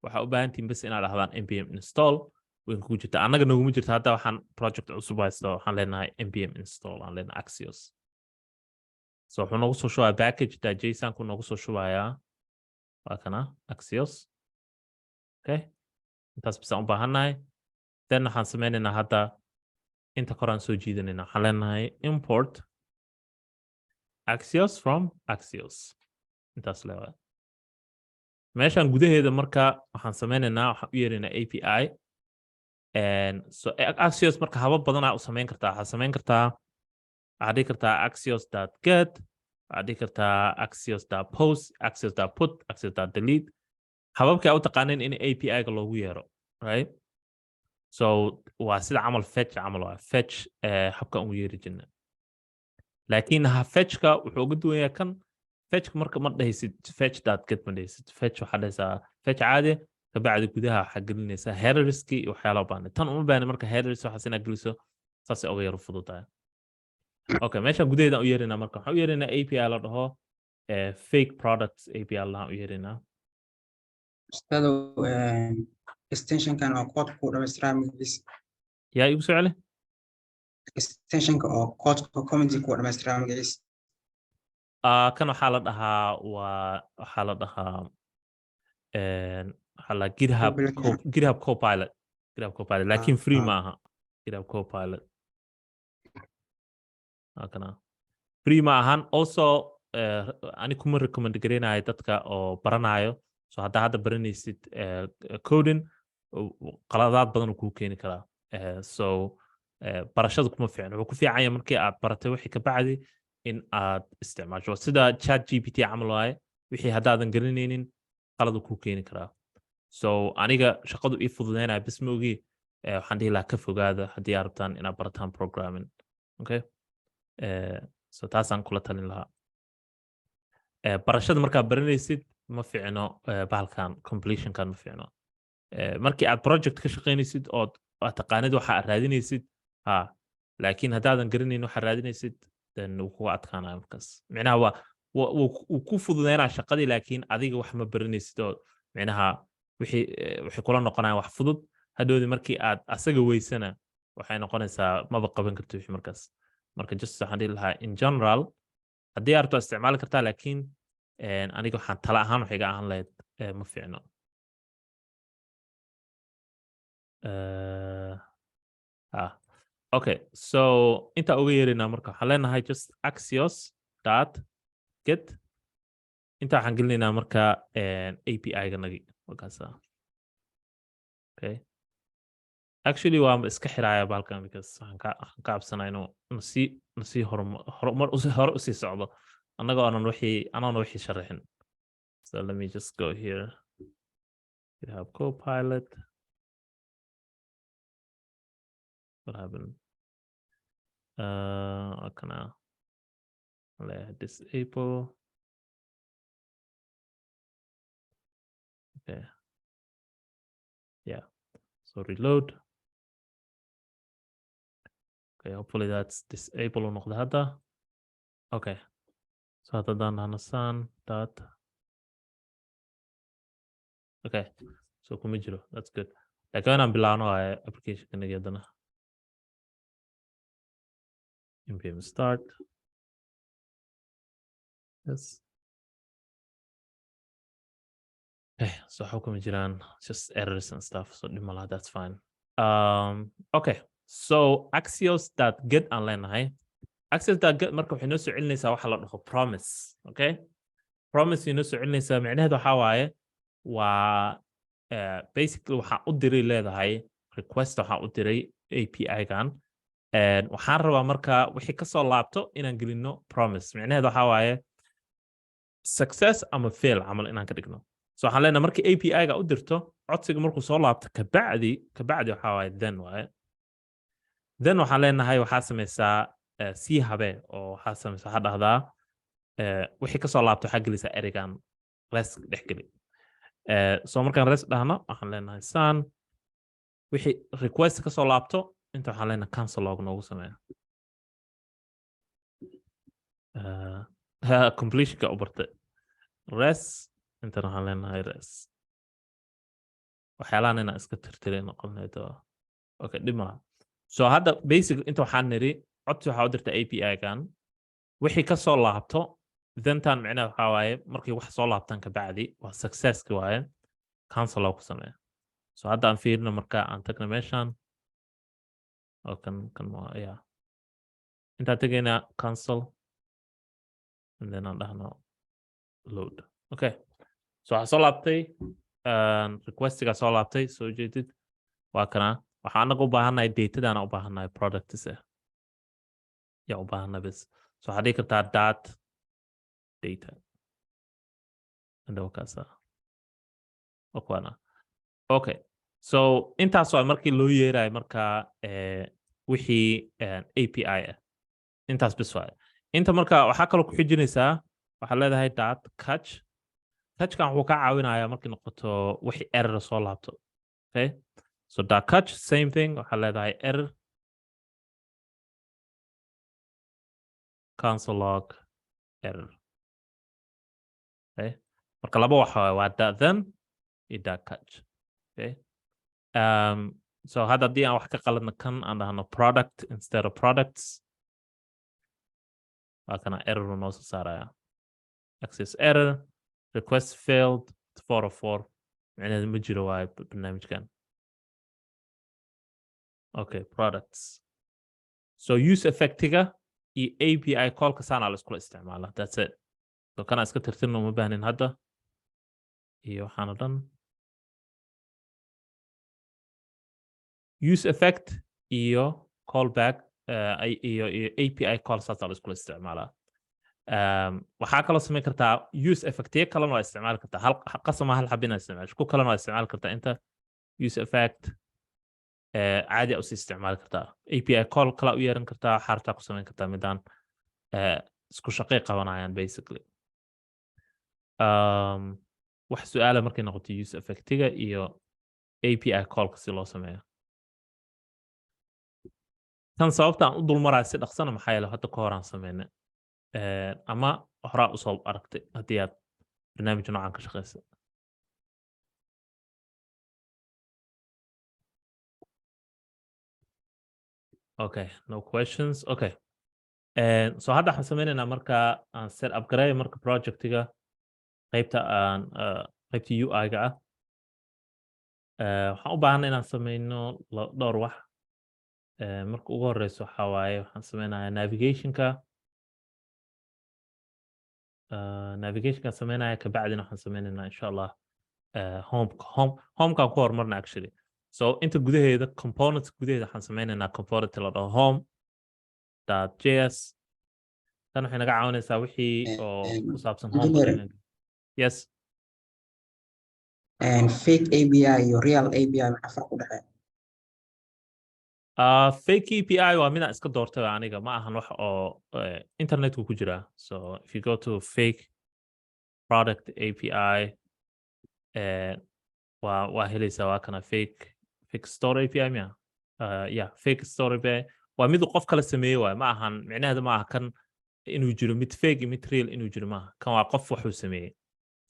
Speaker 1: waxaa u baahantiin bas inaad dhahdaan npm install way kugu jirtaa annaga naguma jirta hadda waxaan project cusub haysto waxaan leenahay npm install aan leenahay Axios so wuxuu noogu soo shubayaa package.json ku noogu soo shubayaa waa kana Axios okay intaas bisaan u baahannahay then waxaan sameynaynaa hadda inta koraan soo jiidanaynaa waxaan leenahay import Axios from Axios intaas leewaay meeshaan gudaheeda marka waxaan sameynaynaa waxaan u yeeraynaa API and so Axios marka habab badanaa u sameyn kartaa waxaad sameyn kartaa waxaad dhihi kartaa axios.get waxaad dhihi kartaa axios.post axios.put axios.delete hababkii aad u taqaaneen in API-ga loogu yeero right so waa sida camal fetch camal waa fetch habka ugu yeeri jirna laakiin fetchka wuxuu uga duwan yahay kan fetchka marka ma dhahaysid fetch.get ma dhahaysid fetch waxaa dhahaysaa fetch caadi kabacdi gudaha waxaa gelinaysaa headerski iyo waxyaalaha u baahnay tan uma baahna marka headers waxaas inaad geliso saasay uga yar fududahay okay meeshaan gudaheedaan u yeeraynaa marka waxaan u yeeraynaa API la dhaho fake products API lahaan u yeeraynaa
Speaker 2: ustaado extensionkan oo code ku dhamaystiraa magaciisa
Speaker 1: yaa igu soo celi
Speaker 2: extensionka oo code community ku dhamaystiraa magaciisa
Speaker 1: kan waxaa la dhahaa waxaa la dhahaa waxaa la GitHub Copilot laakiin free ma aha GitHub Copilot kana free ma ahan also ani kuma recommend gareynayo dadka oo baranayo so hadda baranaysid coding qaladaad badan uu kuu keeni karaa so barashadu kuma fiicna wuxuu ku fiican yahay markii aad baratay wixii ka bacdi in aad isticmaasho sida ChatGPT camal waaye wixii haddaadan garanaynin qalad uu kuu keeni karaa so aniga shaqadu ii fududeynaya bas ma ogi waxaan dhihi lahaa ka fogaada haddii aad rabtaan inaad barataan programming okay so taasaan kula talin lahaa barashada markaad baranaysid ma fiicno bahalkan completionkan ma fiicno markii aad project ka shaqeynaysid oo aad taqaanid waxa aad raadinaysid laakiin haddaadan garanayn waxa raadinaysid then wuu kuga adkaanaya markaas micnaha wuu ku fududeynaa shaqadii laakiin adiga wax ma baranaysid oo micnaha wixii kula noqonaya wax fudud hadhowdi markii aad asaga weysana waxay noqonaysaa maba qaban karto wixii markaas marka just waxaan dhihi lahaa in general haddii aad rabto isticmaali kartaa laakiin aniga waxaan tala ahaan wax iga ahaan lahayd ma fiicno okay so inta uga yeeraynaa marka waxaan leenahay just axios dot get inta waxaan gelinaynaa marka API-ga nagi markaasa okay actually waan iska xiraaya balkan because waxaan ka cabsanaa inuu nasi horumar hore usii socdo anagana wixii sharaxin so let me just go here GitHub Copilot what happened can I disable okay yeah so reload okay hopefully that's disable ونقض هذا okay so هذا دان هنسان dot okay so كمجرو that's good لكن أنا بلانو application كنا جدنا npm start yes okay so how come jiran just errors and stuff so dimala that's fine okay so axios.get aan leenahay axios.get marka waxay noo soo celinaysaa waxa la dhaho promise okay promise inoo soo celinaysaa macnaheedu waxaa waaye waa basically waxaa u diray leedahay request waxaa u diray API-gan waxaan rabaa marka wixii kasoo laabto inaan gelino promise macnaheedu waxaa waaye success ama fail camal inaan ka dhigno so waxaan leenahay markii API-ga u dirto codsiga markuu soo laabto kabacdi waxaa waaye then waaye then waxaan leenahay waxaa sameysaa sii habe oo waxaa dhahdaa wixii kasoo laabto waxaa gelisaa ereygan res dhex geli so markaan res dhahno waxaan leenahay san wixii request kasoo laabto inta waxaan leenahay cancel log noogu sameeya completionka u bartay res inta waxaan leenahay res waxyaalahan inaan iska tirtiray noqonayd okay dhib malaha so hadda basic inta waxaan niri codsi waxaa u dirta API-gan wixii kasoo laabto thentan macnaha waxaa waaye markii wax soo laabtaan kabacdi waa successki waaye cancel log ku sameeya so hadda aan fiirino marka aan tagna meeshan oo kan yeah intaan tegaynaa cancel and then aan dhahno load okay so waxaa soo laabtay requestiga soo laabtay soo jeedid waa kana waxaa anaga u baahannahay datadana u baahannahay products yaa u baahannahay bas so waxaa dhihi kartaa dot data and wakaasa okwana okay so intaas waa markii loo yeerayo marka wixii API ah intaas bis waaye inta marka waxaa kaloo ku xijinaysaa waxaa leedahay dot catch catchkan wuxuu ka caawinayaa markii noqoto wixii error soo laabto okay so dot catch same thing waxaa leedahay error cancel log error okay marka laba waxa waa dot then iyo dot catch okay so hadda haddii aan wax ka qaladno kan aan dhahno product instead of products waa kana error noo soo saaraya access error request failed 404 macnaheedu ma jiro waaye barnaamijkan okay products so use effectiga iyo API callka saana la iskula isticmaala that's it so kana iska tirtirno uma baahnin hadda iyo waxaana dhan use effect iyo callback iyo API call saasa la iskula isticmaalaa waxaa kaloo samayn kartaa use effectiyo kalena waa isticmaali kartaa qasama hal xabina isticmaasho ku kalena waa isticmaali kartaa inta use effect caadi a usii isticmaali kartaa API call kala u yeeran kartaa waxaa rabtaa ku samayn kartaa midaan isku shaqay qabanayaan basically wax su-aala markay noqoto use effectiga iyo API callka si loo sameeyo tan sababta aan u dulmaraya si dhaqsana maxaa yeele hadda ka horaan sameyne ama horaa usoo aragtay haddii aad barnaamij noocan ka shaqeysa Okay, no questions. Okay. So hadda waxaan sameynaynaa marka aan set up gareeyo marka projectiga qaybta qaybta UI-ga ah. Waxaan u baahanay inaan sameyno dhowr wax. Marka ugu horeyso waxaa waaye waxaan sameynayaa navigationka. Navigationka sameynaya kabacdina waxaan sameynaynaa insha Allah homekaan ku horumarna actually. So inta gudaheeda components gudaheeda waxaan sameynaynaa component la dhaho home.js. tan waxay naga caawinaysaa wixii oo ku saabsan
Speaker 2: engineering.
Speaker 1: home. Yes.
Speaker 2: And fake API iyo real API maxaa farq u dhexeeya?
Speaker 1: Fake API waa midaan iska doortay aniga ma ahan wax oo internetku ku jira. So if you go to fake product API waa helaysaa waa kana fake store API miya? Yeah, fake store API waa mid qof kala sameeyay waay ma ahan micnaheedu ma aha kan inuu jiro mid fake iyo mid real inuu jiro maaha kan waa qof wuxuu sameeyay.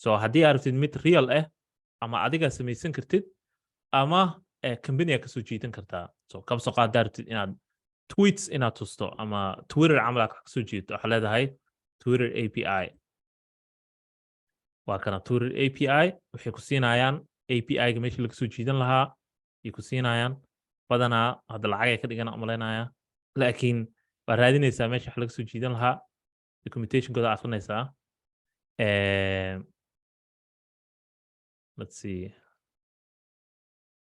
Speaker 1: So haddii aad rabtid mid real ama adiga samaysan kartid ama company ka soo jiidan kartaa. So kaba soo qaad rabtid inaad tweets inaad tusto ama Twitter camal ka soo jiido waxa leedahay Twitter API. waa kana Twitter API waxay ku siinayaan API-ga meesha laga soo jiidan lahaa ay ku siinayaan badanaa hadda lacag ay ka dhigan umaleynaya laakiin waa raadinaysaa meesha wax laga soo jiidan lahaa documentation-kooda akhrinaysaa. Let's see.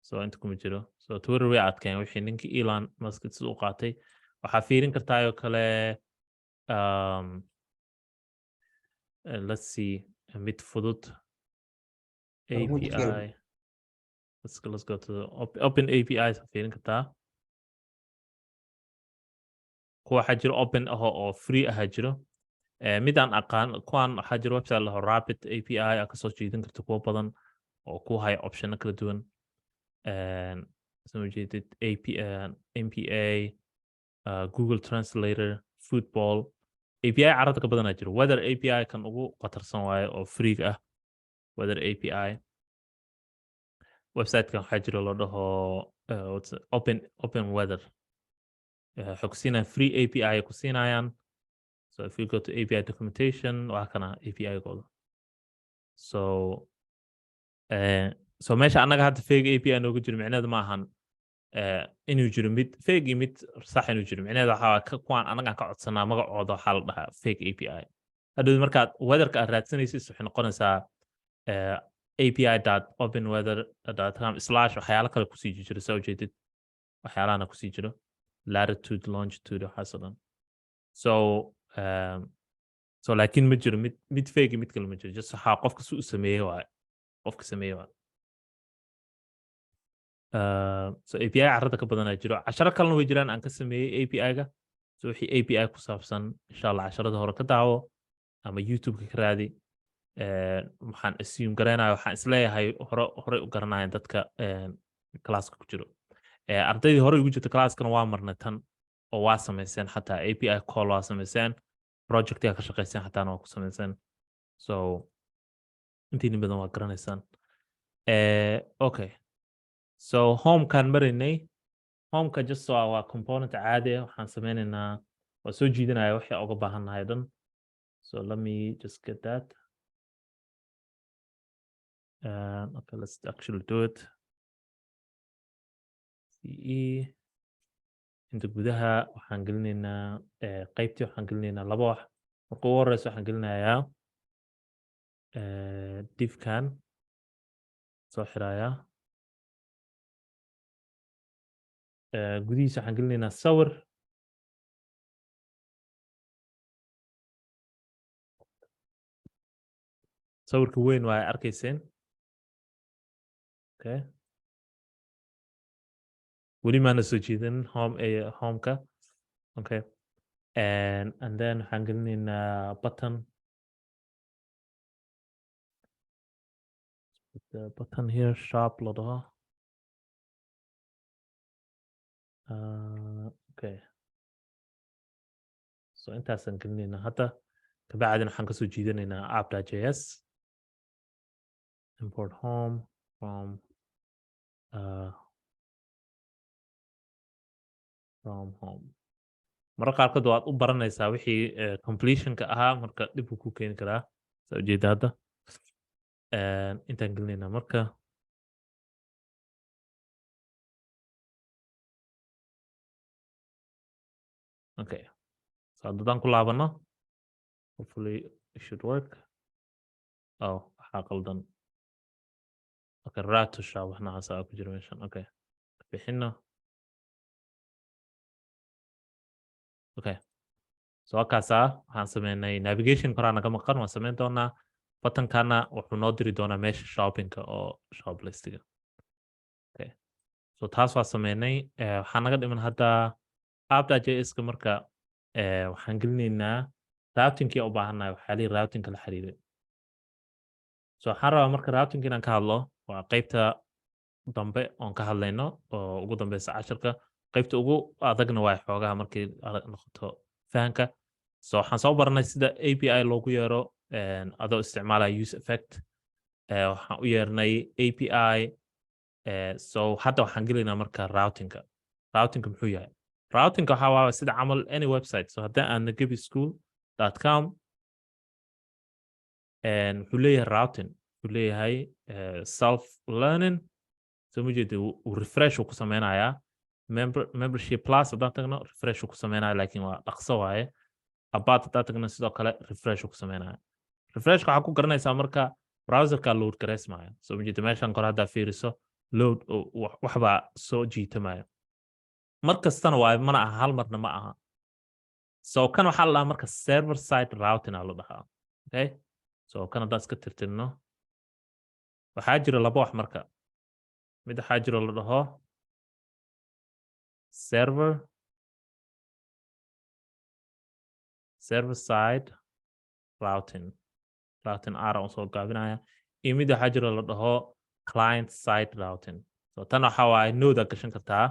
Speaker 1: So inta kuma jiro. So Twitter way adkeen wixii ninkii Elon Musk sida u qaatay waxaa fiirin kartaa oo kale let's see mid fudud API. Let's go to the open APIs fiirin kartaa. kuwa waxaa jiro open oo free ah jiro. Midaan aqaan kuwan waxaa jiro website la Rapid API ka soo jiidan karto kuwa badan oo ku haya option kala duwan. So jeedid MPA, Google Translator, Football. API carada ka badan jiro. Weather API kan ugu qatarsan waaye oo free ah. Weather API. Website kan waxaa jiro la dhaho open weather. Xogsiina free API ku siinayaan. So if you go to API documentation waa kana API gooda. So meesha anaga hadda fake API noogu jiro micnaheedu ma ahan inuu jiro mid fake iyo mid sax inuu jiro micnaheedu waxa kuwan anaga ka codsanaa magacooda waxa la dhahaa fake API. Hadhow markaad weatherka aad raadsanaysid waxay noqonaysaa api.openweather.com/ waxyaalo kale kusii jiro soo jeedid waxyaalahana kusii jiro latitude longitude waxaasoo dhan. So laakiin ma jiro mid fake mid kale ma jiro just waxaa qofka si u sameeyay waay qofka sameeyay waay. So API carada ka badan jiro casharo kalena way jiraan aan ka sameeyay API-ga. So wixii API ku saabsan insha Allah casharada hore ka daawo ama YouTube-ka ka raadi. Waxaan assume garanayo waxaan isleeyahay hore u garanayaan dadka classka ku jiro. Ardaydii hore ugu jirta classkana waa marnay tan oo waa sameyseen xataa API call waa sameyseen project-ka ka shaqeyseen xataa waa ku sameyseen. So intii badan waa garanaysaan. Okay. So home kan marinay home ka just waa component caadi ah waxaan sameynaynaa waa soo jiidanaya wixii uga baahanahay dhan. So let me just get that. Okay, let's actually do it. CE inta gudaha waxaan gelinaynaa qaybtii waxaan gelinaynaa laba wax. Marka ugu horeysa waxaan gelinayaa div-kan soo xirayaa. gudihiisa waxaan gelinaynaa sawir. sawirka weyn waa arkayseen. Okay. weli maana soo jeedin home-ka. Okay. And then waxaan gelinaynaa button. The button here sharp la dhaho. Okay. So intaasaan gelinaynaa hadda kabacdina waxaan kasoo jiidanaynaa app.js. Import home from from home marka qaarkood waad u baranaysaa wixii completionka ahaa marka dib uu ku keeni karaa soo jeeda hadda intaan gelinayna marka okay so haddaan ku laabano hopefully it should work oh waxaa qaldan okay rato shaa wax noocaas ku jira meeshan okay bixino okay so kaasa waxaan sameynay navigation koraan naga maqan waan sameyn doonaa butankana wuxuu noo diri doonaa meesha shoppingka oo shop listiga okay so taas waa sameynay waxaan naga dhiman hadda app.js-ka marka waxaan gelinaynaa routingkii u baahannahay waxaa lii routingka la xiriiray so waxaan rabaa marka routing inaan ka hadlo waa qaybta dambe oon ka hadlayno oo ugu dambeysa casharka qaybta ugu adagna waa xoogaha markii noqoto fahanka so waxaan soo baranay sida API loogu yeero adoo isticmaalaya use effect waxaan u yeernay API so hadda waxaan gelaynaa marka routingka muxuu yahay routingka waxaa waa sida camal any website so haddii aan nagebischool.com wuxuu leeyahay routing wuxuu leeyahay self learning so mujeeda uu refresh uu ku sameynayaa membership plus haddaan tagno refresh uu ku sameynaya laakiin waa dhaqso waaye about haddaan tagno sidoo kale refresh uu ku sameynaya refreshka waxaa ku garanaysaa marka browserka load gareysmaya so mujeeda meeshan kore haddaa fiiriso load waxbaa soo jiitamaya mar kastana waa mana aha hal marna ma aha so kan waxaa la dhahaa marka server side routing aa la dhahaa okay so kan haddaan iska tirtirno waxaa jira laba wax marka mid waxaa jiro la dhaho server side routing R aan soo gaabinaya iyo mid waxaa jiro la dhaho client side routing so tan waxaa waaye node aad gashan kartaa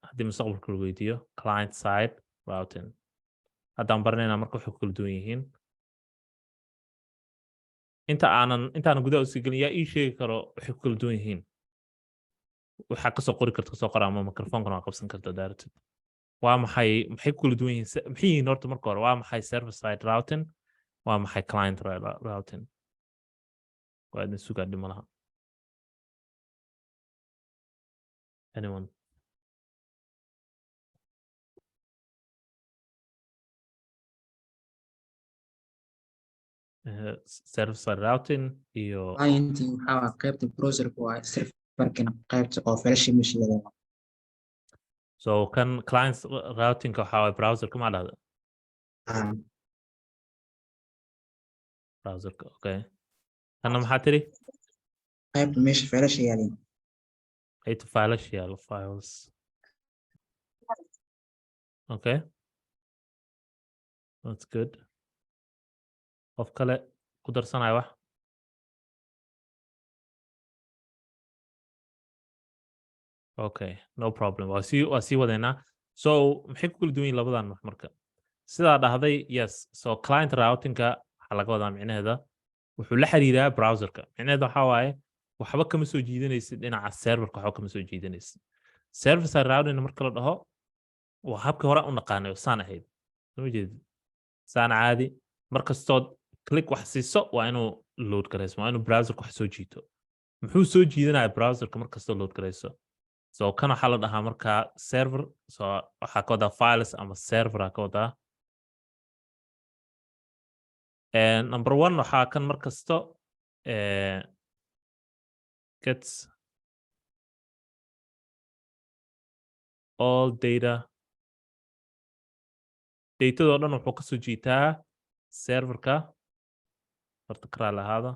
Speaker 1: haddii mustaqbalka la weydiiyo client side routing haddaan baranaynaa marka waxay ku kala duwan yihiin intaanan gudaha usii gelin yaa ii sheegi karo waxay ku kala duwan yihiin waxaa kasoo qori karta kasoo qora ama microphone-kana waa qabsan karta daaratid waa maxay ku kala duwan yihiin maxay yihiin horta marka hore waa maxay server side routing waa maxay client routing waa idin sugaa dhimo laha anyone server side routing iyo
Speaker 2: client waxaa qaybta browserka waa serverkana qaybta oo flash machine
Speaker 1: so kan client routing waxaa waa browserka ma dhahda browserka okay kana maxaa tiri
Speaker 2: qaybta meesha flash yaalin
Speaker 1: qaybta flash yaalo files okay that's good qof kale ku darsanayo wax okay no problem waa sii wadeynaa so maxay ku kala duwan yihiin labadan wax marka sidaa dhahday yes so client routingka waxaa laga wadaa micnaheeda wuxuu la xiriiraa browserka micnaheeda waxaa waaye waxba kama soo jiidanaysid dhinaca serverka waxba kama soo jiidanaysid server side routing marka la dhaho waa habkii hore u naqaanay oo saan ahayd soo jeedid saan caadi markastood click wax siiso waa inuu load gareysmo waa inuu browserka wax soo jiito muxuu soo jiidanaya browserka markastoo load gareyso so kan waxaa la dhahaa markaa server so waxaa ka wadaa files ama server aa ka wadaa number one waxaa kan markasto gets all datadoo dhan wuxuu kasoo jiitaa serverka horta karaa lahaada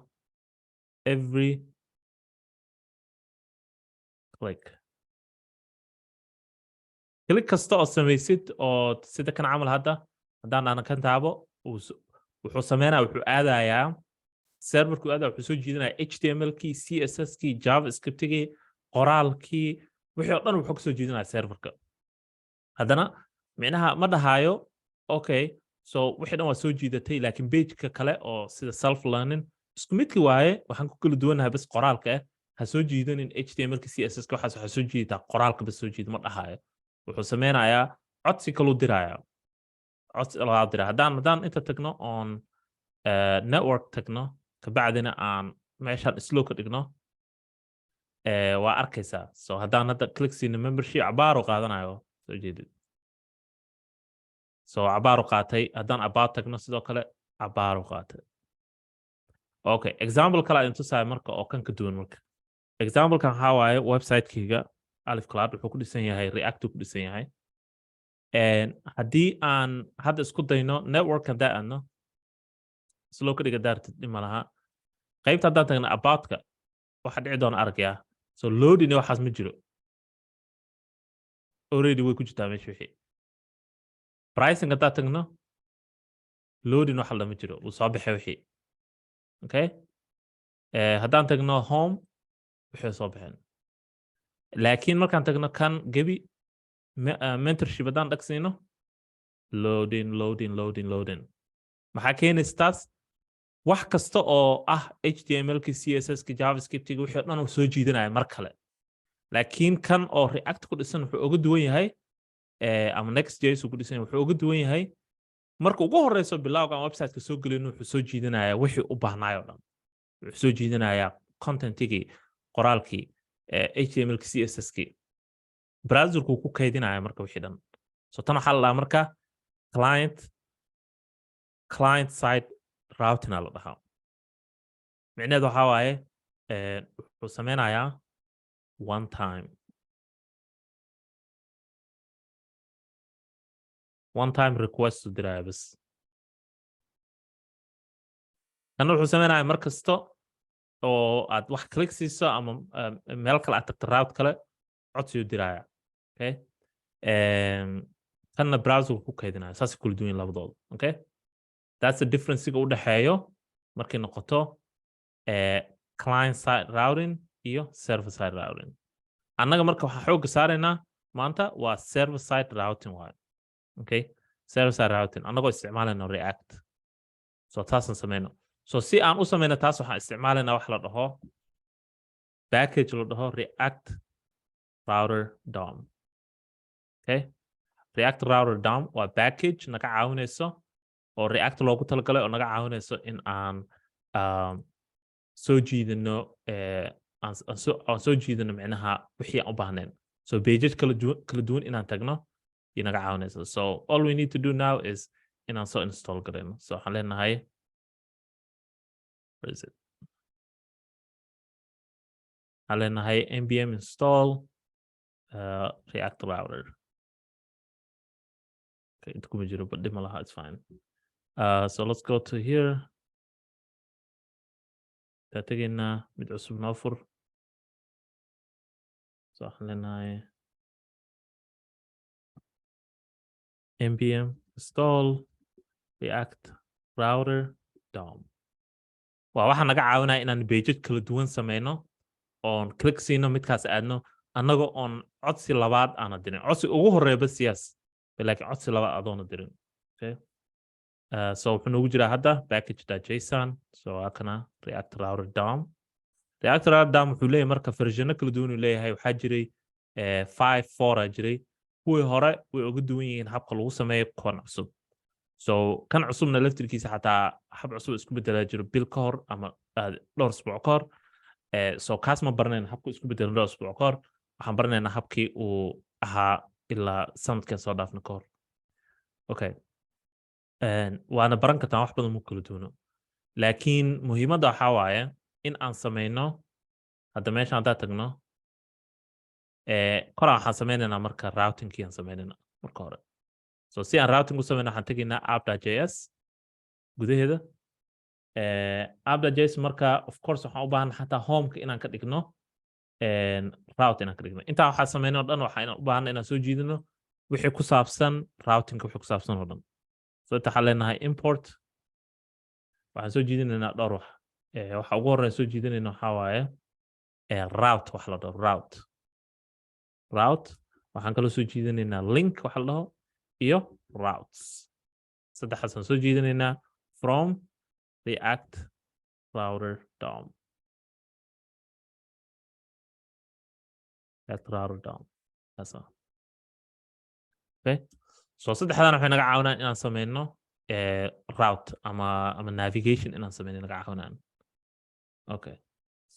Speaker 1: every click kasta oo samaysid oo sida kan camal hadda haddaan aanan kan taabo wuxuu sameynaya wuxuu aadayaa serverku aadaa wuxuu soo jiidanaya HTML-kii CSS-kii JavaScript-kii qoraalkii wixii oo dhan wuxuu kasoo jiidanaya serverka haddana micnaha ma dhahaayo okay so wixii dhan waa soo jiidatay laakiin page-ka kale oo sida self learning isku midkii waaye waxaan ku kala duwanahay bas qoraalka ha soo jiidanin HTML-ka CSS-ka waxaas waxaa soo jiidataa qoraalka bas soo jiida ma dhahaayo wuxuu sameynayaa codsi kaluu dirayaa codsi labaad diraa haddaan inta tagno on network tagno kabacdina aan meeshaan slow ka dhigno waa arkaysaa so haddaan hadda click siino membership cabaaru qaadanayo soo jeedid so cabaaru qaatay haddaan about tagno sidoo kale cabaaru qaatay okay example kale ayaan tusaaya marka oo kan ka duwan marka example-kan waxaa waaye website-kayga Alif Cloud wuxuu ku dhisan yahay React ku dhisan yahay haddii aan hadda isku dayno network haddaan aadno slow ka dhiga daartid dhima laha qaybta haddaan tagno about-ka waxa dhici doona argayaa so loading waxaas ma jiro already way ku jirtaa meesha wixii pricing haddaan tagno loading waxa lama jiro wuu soo baxay wixii okay haddaan tagno home wixii soo baxeen laakiin markaan tagno kan gebi mentorship haddaan dhagsiino loading maxaa keenaysa taas wax kasta oo ah HTML-ki CSS-ki JavaScript-ki wixii dhan uu soo jiidanaya mar kale laakiin kan oo React ku dhisan wuxuu uga duwan yahay ama Next.js ku dhisan wuxuu uga duwan yahay marka ugu horeyso bilowga aan website-ka soo gelino wuxuu soo jiidanaya wixii u baahnayo dhan wuxuu soo jiidanaya content-kii qoraalkii HTML-ki CSS-ki browser-ku ku kaydinaya marka wixii dhan so tan waxa la marka client side routing la dhahaa micnaheedu waxa waaye wuxuu sameynayaa one time request to diraya bas kana wuxuu sameynayaa mar kasta oo aad wax click siiso ama meel kale aad tagto route kale codsiyo diraya okay kana browser ku kaydinaya saas kula duwan labadooda okay that's the difference u dhaxeeyo markay noqoto client side routing iyo server side routing annaga marka waxa xoog saaraynaa maanta waa server side routing waaye okay server side routing annagoo isticmaalayno React so taasan sameyno so si aan u sameyno taas waxaan isticmaalaynaa wax la dhaho package la dhaho React router DOM okay React router DOM waa package naga caawinayso oo React loogu talagalay oo naga caawinayso in aan soo jiidano aan soo jiidano micnaha wixii aan u baahnayn so pages kala duwan inaan tagno iyo naga caawinayso so all we need to do now is inaan soo install garayno so waxaan leenahay where is it waxaan leenahay npm install React router okay inta kuma jiro but dhima laha it's fine so let's go to here تاتجينا مid cusub noo fur so waxaan leenahay npm install React router DOM waa waxaa naga caawinaya inaan pages kala duwan sameyno oon click siino midkaas aadno annagoo oon codsi labaad aana dirin codsi ugu horeeya siyaas laakiin codsi labaad adoona dirin okay so wuxuu noogu jiraa hadda package.json so waa kana React router DOM React router DOM wuxuu leeyahay marka versiono kala duwan uu leeyahay waxaa jiray 5.4 jiray kuwii hore way uga duwan yihiin habka lagu sameeyo kon cusub so kan cusubna laftirkiisa xataa hab cusub isku bedelaa jiro bil ka hor ama dhowr isbuuc ka hor so kaas ma baranayna habku isku bedelan dhowr isbuuc ka hor waxaan baranaynaa habkii uu ahaa ilaa sanadkan soo dhaafna ka hor okay waana baran kartaa wax badan mu kala duwano laakiin muhiimadda waxaa waaye in aan sameyno hadda meeshan haddaan tagno koraa waxaan sameynaynaa marka routingkii aan sameynaynaa marka hore so si aan routing u sameyno waxaan tegaynaa app.js gudaheeda app.js marka of course waxaan u baahan xataa homeka inaan ka dhigno route inaan ka dhigno intaa waxaa sameynay oo dhan waxaan u baahan inaan soo jiidino wixii ku saabsan routingka wixii ku saabsan oo dhan so inta waxaan leenahay import waxaan soo jiidinaynaa dhowr wax waxa ugu horreyn soo jiidinayna waxaa waaye route wax la dhaho route waxaan kaloo soo jiidinaynaa link wax la dhaho iyo routes saddexaasaan soo jiidinaynaa from React router DOM React router DOM okay so saddexdan waxay naga caawinaan inaan sameyno route ama navigation inaan sameyno naga caawinaan okay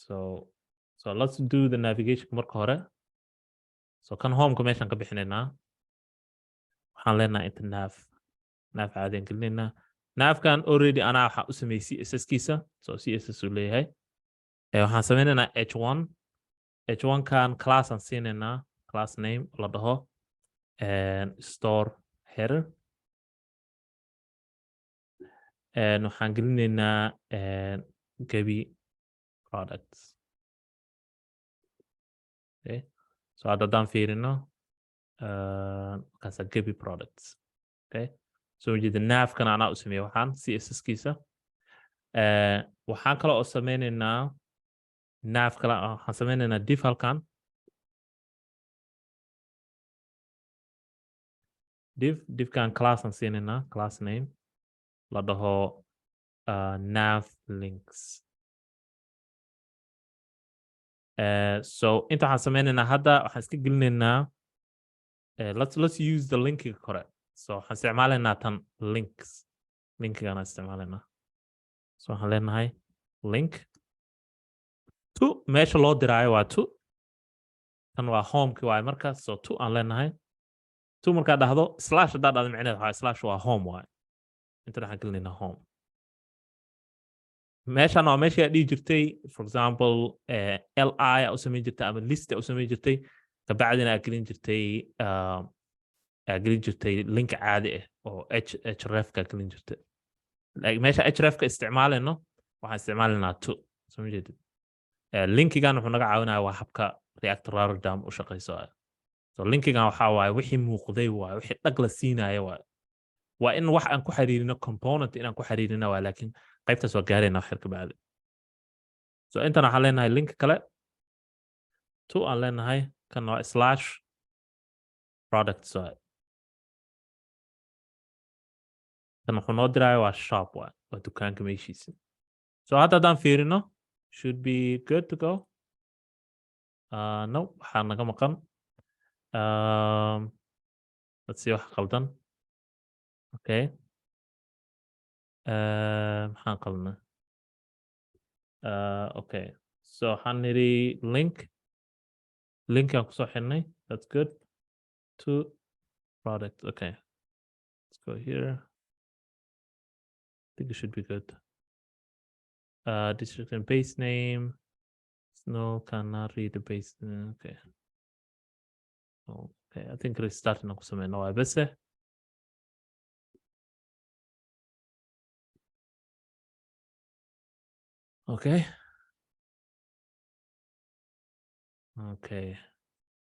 Speaker 1: so let's do the navigation marka hore so kan home ka meeshan ka bixinaynaa waxaan leenahay inta nav caadeen gelinaynaa navkan already anaa waxaa u sameeyey css kiisa so css uu leeyahay waxaan sameynaynaa h1 kan class aan siinaynaa class name la dhaho store header waxaan gelinaynaa gebi products okay so haddaan fiirino markaasa gebi products okay so ujeeda navkan anaa u sameeyey waxaan css kiisa waxaan kale oo sameynaynaa nav kale waxaan sameynaynaa div halkan divkan class aan siinaynaa class name la dhaho nav links so inta waxaan sameynaynaa hadda waxaan iska gelinaynaa let's use the linkiga kore so waxaan isticmaalaynaa tan linkigaan isticmaalaynaa so waxaan leenahay link to meesha loo diraayo waa to tan waa homeki waaye markaas so to aan leenahay to markaa dhahdo slash haddaa dhahdo micneed waxaa slash waa home waaye inta waxaan gelinaynaa home meeshan waa meesha dhihi jirtay for example li aa u samayn jirtay ama list aa u samayn jirtay kabacdina aa gelin jirtay link caadi ah oo hrefka gelin jirtay meesha hrefka isticmaalayno waxaan isticmaalaynaa to soo jeedid linkigan wuxuu naga caawinaya waa habka react router dam u shaqeyso so linkigan waxaa waaye wixii muuqday waaye wixii dhag la siinaya waaye waa in wax aan ku xiriirino component inaan ku xiriirino waa laakiin qaybtaas waa gaarayna wax yar ka bacdi so intan waxaan leenahay link kale to aan leenahay kan waa slash product side kan wuxuu noo diraayo waa shop waa dukaanka meeshiisa so hadda haddaan fiirino should be good to go no waxaa naga maqan let's see wax qaldan okay maxaan qalna okay so waxaan nidhi linkaan kusoo xirnay that's good to product okay let's go here I think it should be good district and base name no cannot read the base name. Okay okay I think restarting aan ku sameyno waa bese okay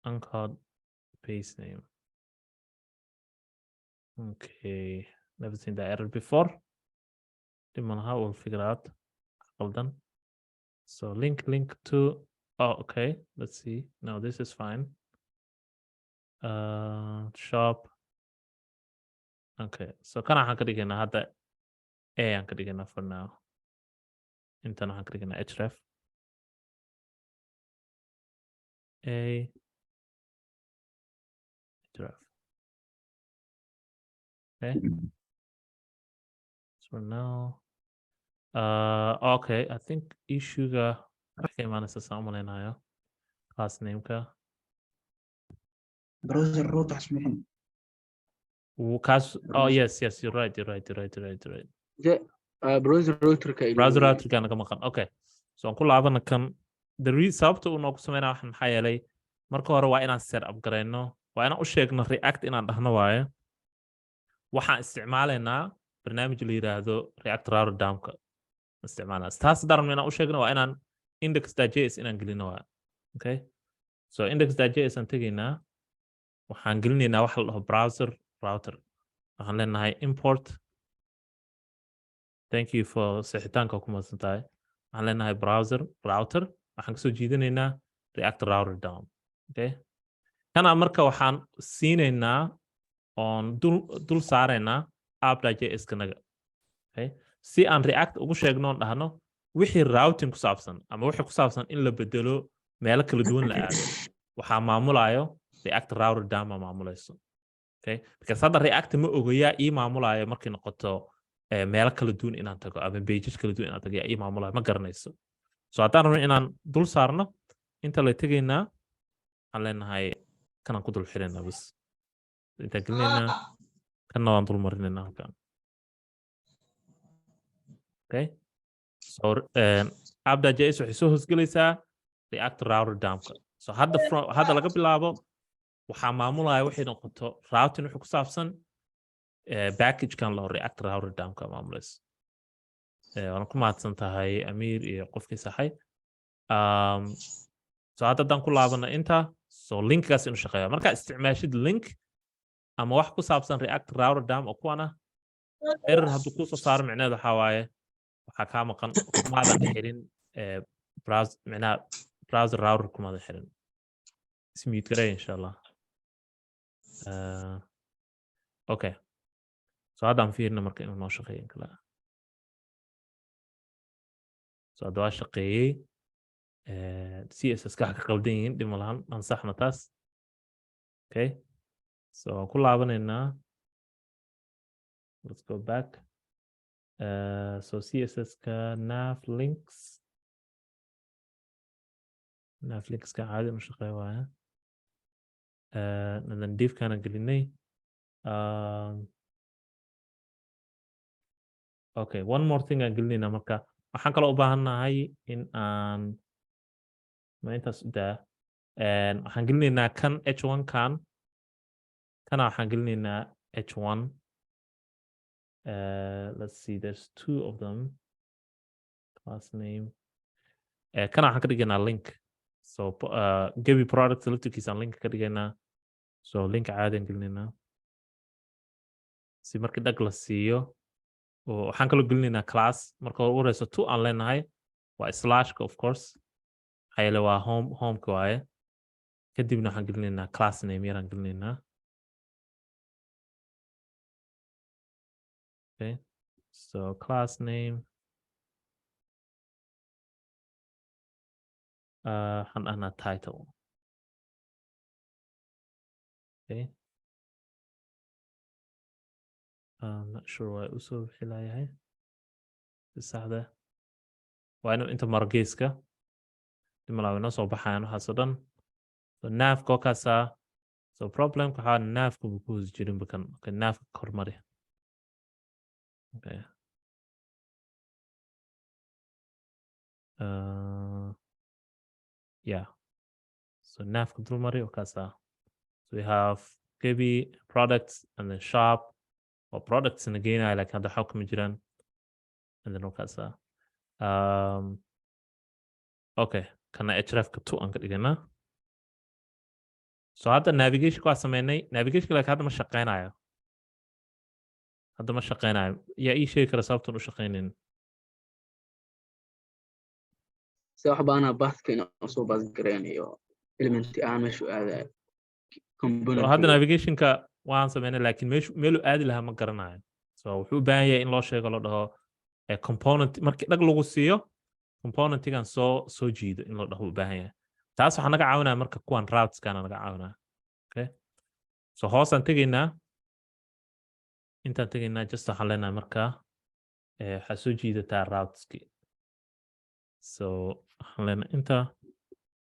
Speaker 1: uncalled base name okay never seen that error before how we'll figure out well done so link to okay let's see no this is fine shop okay so kana waxaan ka dhigaynaa hadda aan ka dhigaynaa for now intan waxaan ka dhigaynaa href href okay so now okay I think issue-ga wax ka imaanaysa saan u malaynayo class name-ka
Speaker 2: browser root asmixin
Speaker 1: kaas yes you're right
Speaker 4: browser
Speaker 1: routerka naga maqan okay so aan ku laabana kan sababta uu noogu sameynaa waxaan maxaa yeelay marka hore waa inaan set up garayno waa inaan u sheegno react inaan dhahno waaye waxaan isticmaalaynaa barnaamij la yiraahdo react router damka isticmaalaa taas daran inaan u sheegno waa inaan index.js inaan gelino waa okay so index.js aan tegaynaa waxaan gelinaynaa wax la dhaho browser router waxaan leenahay import thank you for sixitaanka ku mahadsan tahay waxaan leenahay browser router waxaan kasoo jiidanaynaa react router dam okay kana marka waxaan siinaynaa oon dul saaraynaa app.js kanaga okay si aan react ugu sheegno on dhahno wixii routing ku saabsan ama wixii ku saabsan in la bedelo meelo kala duwan la aado waxaa maamulayo react router dam maamulayso okay because hadda react ma ogayaa ii maamulaya markii noqoto meelo kala duwan inaan tago ama pages kala duwan inaan tago ii maamulaya ma garanayso so haddaan rabno inaan dul saarno inta la tegaynaa aan leenahay kanaan ku dul xirinaa bas inta gelinaynaa kana waan dul marinaynaa halkan okay so app.js waxay soo hoosgelaysaa react router dumka so hadda laga bilaabo waxaa maamulaya waxay noqoto routing wuxuu ku saabsan package-kan loo react router dumka maamulaysa waan ku mahadsan tahay Amir iyo qofkii saxay so hadda haddaan ku laabana inta so linkgaas inuu shaqeeya markaa isticmaashid link ama wax ku saabsan react router dum oo kuwana error hadduu kuu soo saaro micneheedu waxaa waaye waxaa kaa maqan kumaadan xirin browser router kumaadan xirin ismute gareey insha allah okay so haddaan fiirina marka inuu noo shaqeeyin kala so hadda waa shaqeeyey CSS ka ka qaldan yihiin dhima lahan ansaxna taas okay so ku laabanaynaa let's go back so CSS ka nav links ka caadi ma shaqeey waaya nadan div kana gelinay okay one more thing aan gelinayna marka waxaan kala u baahannahay in aan ma intaas u daa waxaan gelinaynaa kan h1 kan kana waxaan gelinaynaa h1 let's see there's two of them class name kana waxaan ka dhigaynaa link so gebi product laftirkiisa aan link ka dhigaynaa so link caadi aan gelinaynaa si markii dhag la siiyo waxaan kaloo gelinaynaa class marka ugu horeyso two aan leenahay waa slashka of course maxaa yeele waa homeka waaye kadibna waxaan gelinaynaa class name yaraan gelinaynaa okay so class name waxaan dhahnaa title okay I'm not sure why usoo xilayahay saxda waa inuu inta margeyska dimalaw inoo soo baxayaan waxaas oo dhan so navka oo kaasaa so problemka waxaa navka buu ku hoos jirin bakan okay navka kormari okay yeah so navka dulmari oo kaasaa so we have gebi products and then shop or products in the gain like hadda how come jiran and then okasa okay kana href ka 2 aan ka dhiganaa so hadda navigation ka sameynay navigation like hadda ma shaqeynayo yaa ii sheegi kara sababtan u shaqeynin
Speaker 4: se wax baana baaska in soo baas gareynayo element aan meeshu aadayo
Speaker 1: so hadda navigationka waan sameynay laakiin meelu aadi lahaa ma garanayo so wuxuu u baahan yahay in loo sheego loo dhaho component markii dhag lagu siiyo componentigan soo jiido in loo dhaho u baahan yahay taas waxaa naga caawinaya marka kuwan routeskana naga caawinaya okay so hoosaan tegaynaa intaan tegaynaa just waxaan leenahay markaa waxaa soo jiidataa routeski so waxaan leenahay inta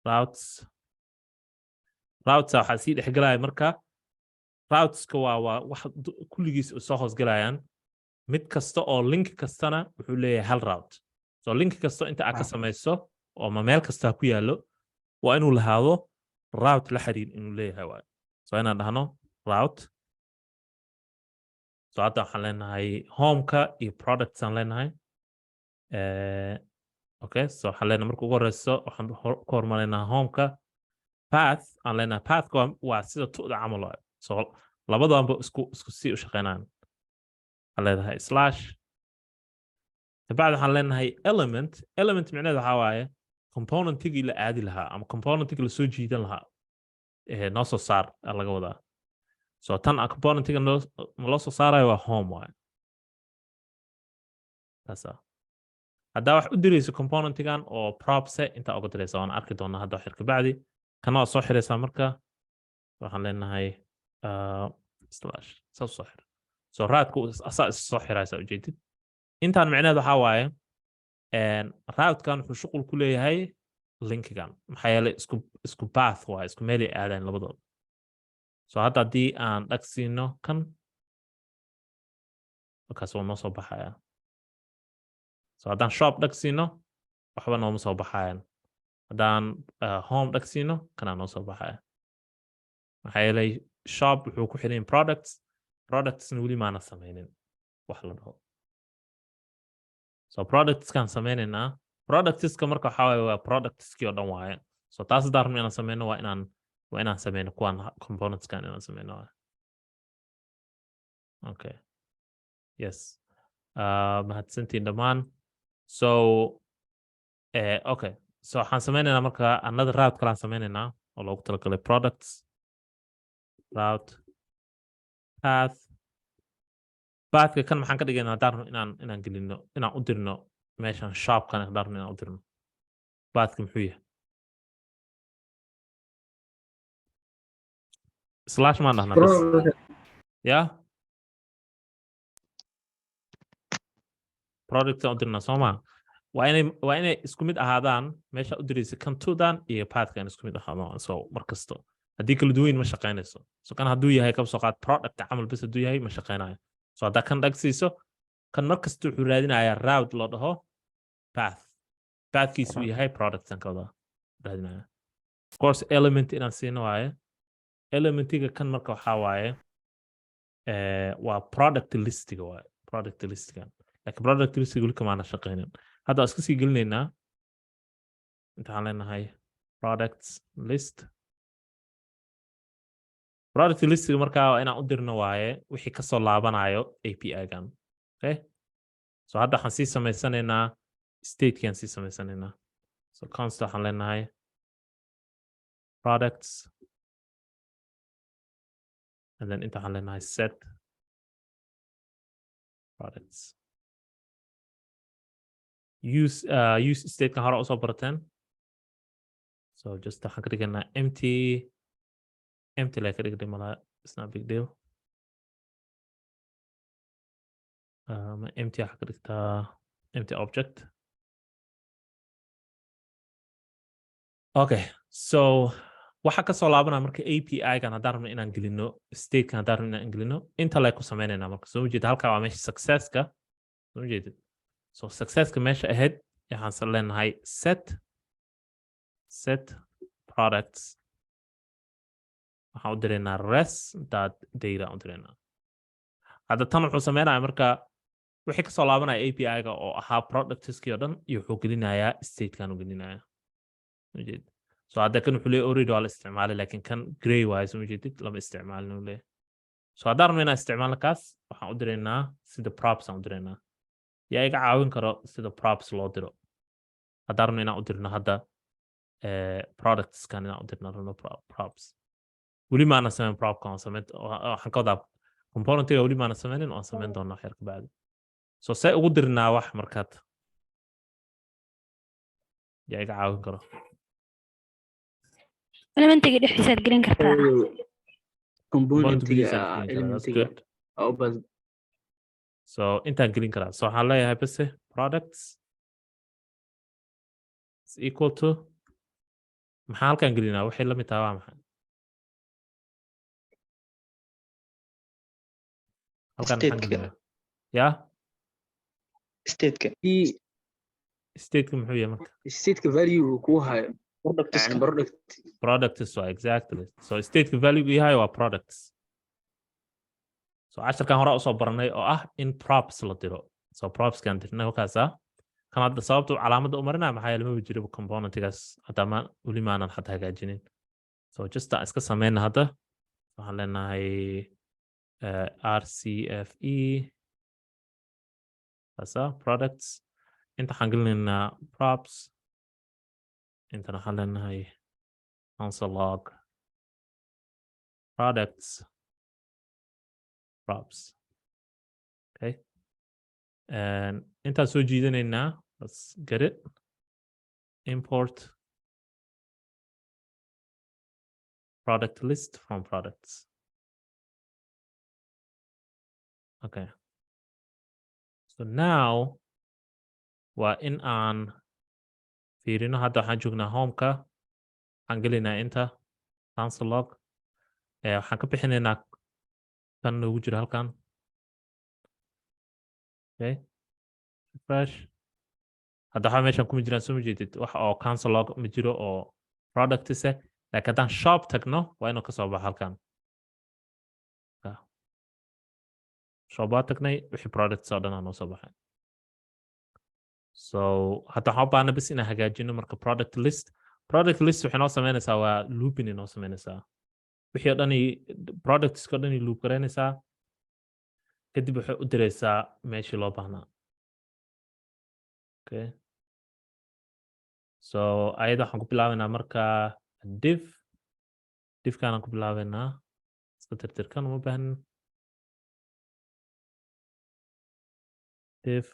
Speaker 1: routes waxaa sii dhexgelaya marka routeska waa wax kulligiis soo hoosgalayaan mid kasta oo link kastana wuxuu leeyahay hal route so link kasta inta aad ka samayso oo meel kasta ku yaallo waa inuu lahaado route la xiriir inuu leeyahay waay so inaan dhahno route so hadda waxaan leenahay homeka iyo products aan leenahay okay so waxaan leenahay marka ugu horeyso waxaan ku hormaraynaa homeka path aan leenahay pathka waa sida tu'da camal waay so labadanba isku sii u shaqeynaan waxaan leedahay slash bacda waxaan leenahay element micnaheedu waxaa waaye componentigii la aadi lahaa ama componentigii la soo jiidan lahaa noo soo saar laga wadaa so tan componentiga naloo soo saarayo waa home waaye taasa haddaa wax u dirayso componentigan oo propse intaa uga diraysa waan arki doonaa hadda xirka bacdi kana waa soo xiraysaa marka waxaan leenahay slash saas soo xir soo raadku asaa is soo xiraysa ujeedid intaan macnaheedu waxaa waaye raadkan wuxuu shuqul ku leeyahay linkigan maxaa yeelay isku path waaye isku meelay aadaan labadooda soo hadda haddii aan dhag siino kan markaas waa noo soo baxaya soo haddaan shop dhag siino waxba nooma soo baxayaan haddaan home dhag siino kanaa noo soo baxaya maxaa yeelay shop wuxuu ku xiran productsna weli maana sameynin wax la dhaho so productskaan sameynaynaa productska marka waxaa waaye waa productskii oo dhan waaye so taas haddaan rabno inaan sameyno waa inaan sameyno kuwaan componentskan inaan sameyno waaye okay yes mahadsantiin dhammaan so okay so waxaan sameynaynaa marka another route kalaan sameynaynaa oo loogu talagalay products route pathka kan maxaan ka dhigaynaa haddaan rabno inaan gelino inaan u dirno meeshan shopkan haddaan rabno inaan u dirno pathka muxuu yahay slash maan dhahnaa bas ya product aan u dirnaa soo maa waa inay isku mid ahaadaan meesha u diraysa kan tudan iyo pathkan isku mid ahaadaan so markasto haddii kala duwan ma shaqeynayso so kan hadduu yahay kaba soo qaad product camal bas hadduu yahay ma shaqeynayo so haddaa kan dhag siiso kan markasta wuxuu raadinayaa route loo dhaho pathkiisu yahay productan ka wada raadinaya of course element inaan siino waaye elementiga kan marka waxaa waaye waa product listiga waaye product listigan laakiin product listiga weli kamaana shaqeynin hadda iska sii gelinaynaa intaan leenahay products list product listiga markaa waa inaan u dirno waaye wixii kasoo laabanayo API-gan okay so hadda waxaan sii samaysanaynaa statekan sii samaysanaynaa so const waxaan leenahay products and then inta waxaan leenahay set products use statekan hore usoo barateen so just waxaan ka dhigaynaa empty like ka dhigday malaha it's not a big deal empty waxaa ka dhigtaa empty object okay so waxa kasoo laabanaya marka API-gan haddaan rabno inaan gelino statekan haddaan rabno inaan gelino inta lay ku sameynaynaa marka soo ujeeda halkaa waa meesha successka soo ujeedid so successka meesha ahayd waxaan leenahay set products waxaan u diraynaa res.data u diraynaa hadda tan wuxuu sameynaya marka wixii kasoo laabanaya API-ga oo ahaa productskii oo dhan iyo wuxuu gelinayaa statekan u gelinaya ujeed so hadda kan wuxuu leeyahay already waa la isticmaalay laakiin kan grey waaye soo ujeedid lama isticmaalin uu leeyahay so haddaan rabno inaan isticmaalno kaas waxaan u diraynaa sida props aan u diraynaa yaa iga caawin karo sida props loo diro haddaan rabno inaan u dirno hadda productskan inaan u dirno rabno props weli maana sameyn propkan waxaan ka wadaa componentiga weli maana sameynin waan sameyn doonaa xeer ka bacdi so say ugu dirnaa wax markaad yaa iga caawin karo
Speaker 6: elementiga dhexdiisaad gelin kartaa
Speaker 1: so intaan gelin karaa so waxaan leeyahay base products is equal to maxaa halkaan gelinaa waxay la mid tahay waa maxay halkaan maxaan gelinaa ya
Speaker 4: stateka
Speaker 1: muxuu yahay marka
Speaker 4: stateka value uu ku hayo
Speaker 1: products so exactly so stateka value uu yahay waa products so casharkan hore usoo baranay oo ah in props la diro so propskan dirnay halkaasa kan hadda sababta calaamadda u marinaya maxaa yeele maba jiro componentigaas haddama weli maanan hadda hagaajinin so just iska sameyna hadda waxaan leenahay RCFE kaasa products inta waxaan gelinaynaa props intana waxaan leenahay console log products props okay and intaan soo jiidanaynaa let's get it import product list from products Okay. So now waa in aan fiirino hadda waxaan joognaa homeka waxaan gelinaa inta cancel log waxaan ka bixinaynaa kan noogu jira halkan okay refresh hadda waxaa meeshan kuma jiraan soo ma jeedid wax oo cancel log ma jiro oo product ise laakiin haddaan shop tagno waa inuu kasoo baxo halkan shop baa tagnay wixii products oo dhan aa noo soo baxay so hadda waxaan u baahna bas inaan hagaajino marka product list waxay noo sameynaysaa waa looping inoo sameynaysaa wixii oo dhan productska oo dhan loop garaynaysaa kadib waxay u diraysaa meeshii loo baahnaa okay so ayada waxaan ku bilaabaynaa marka divkaan ku bilaabaynaa iska tirtirkan uma baahnin div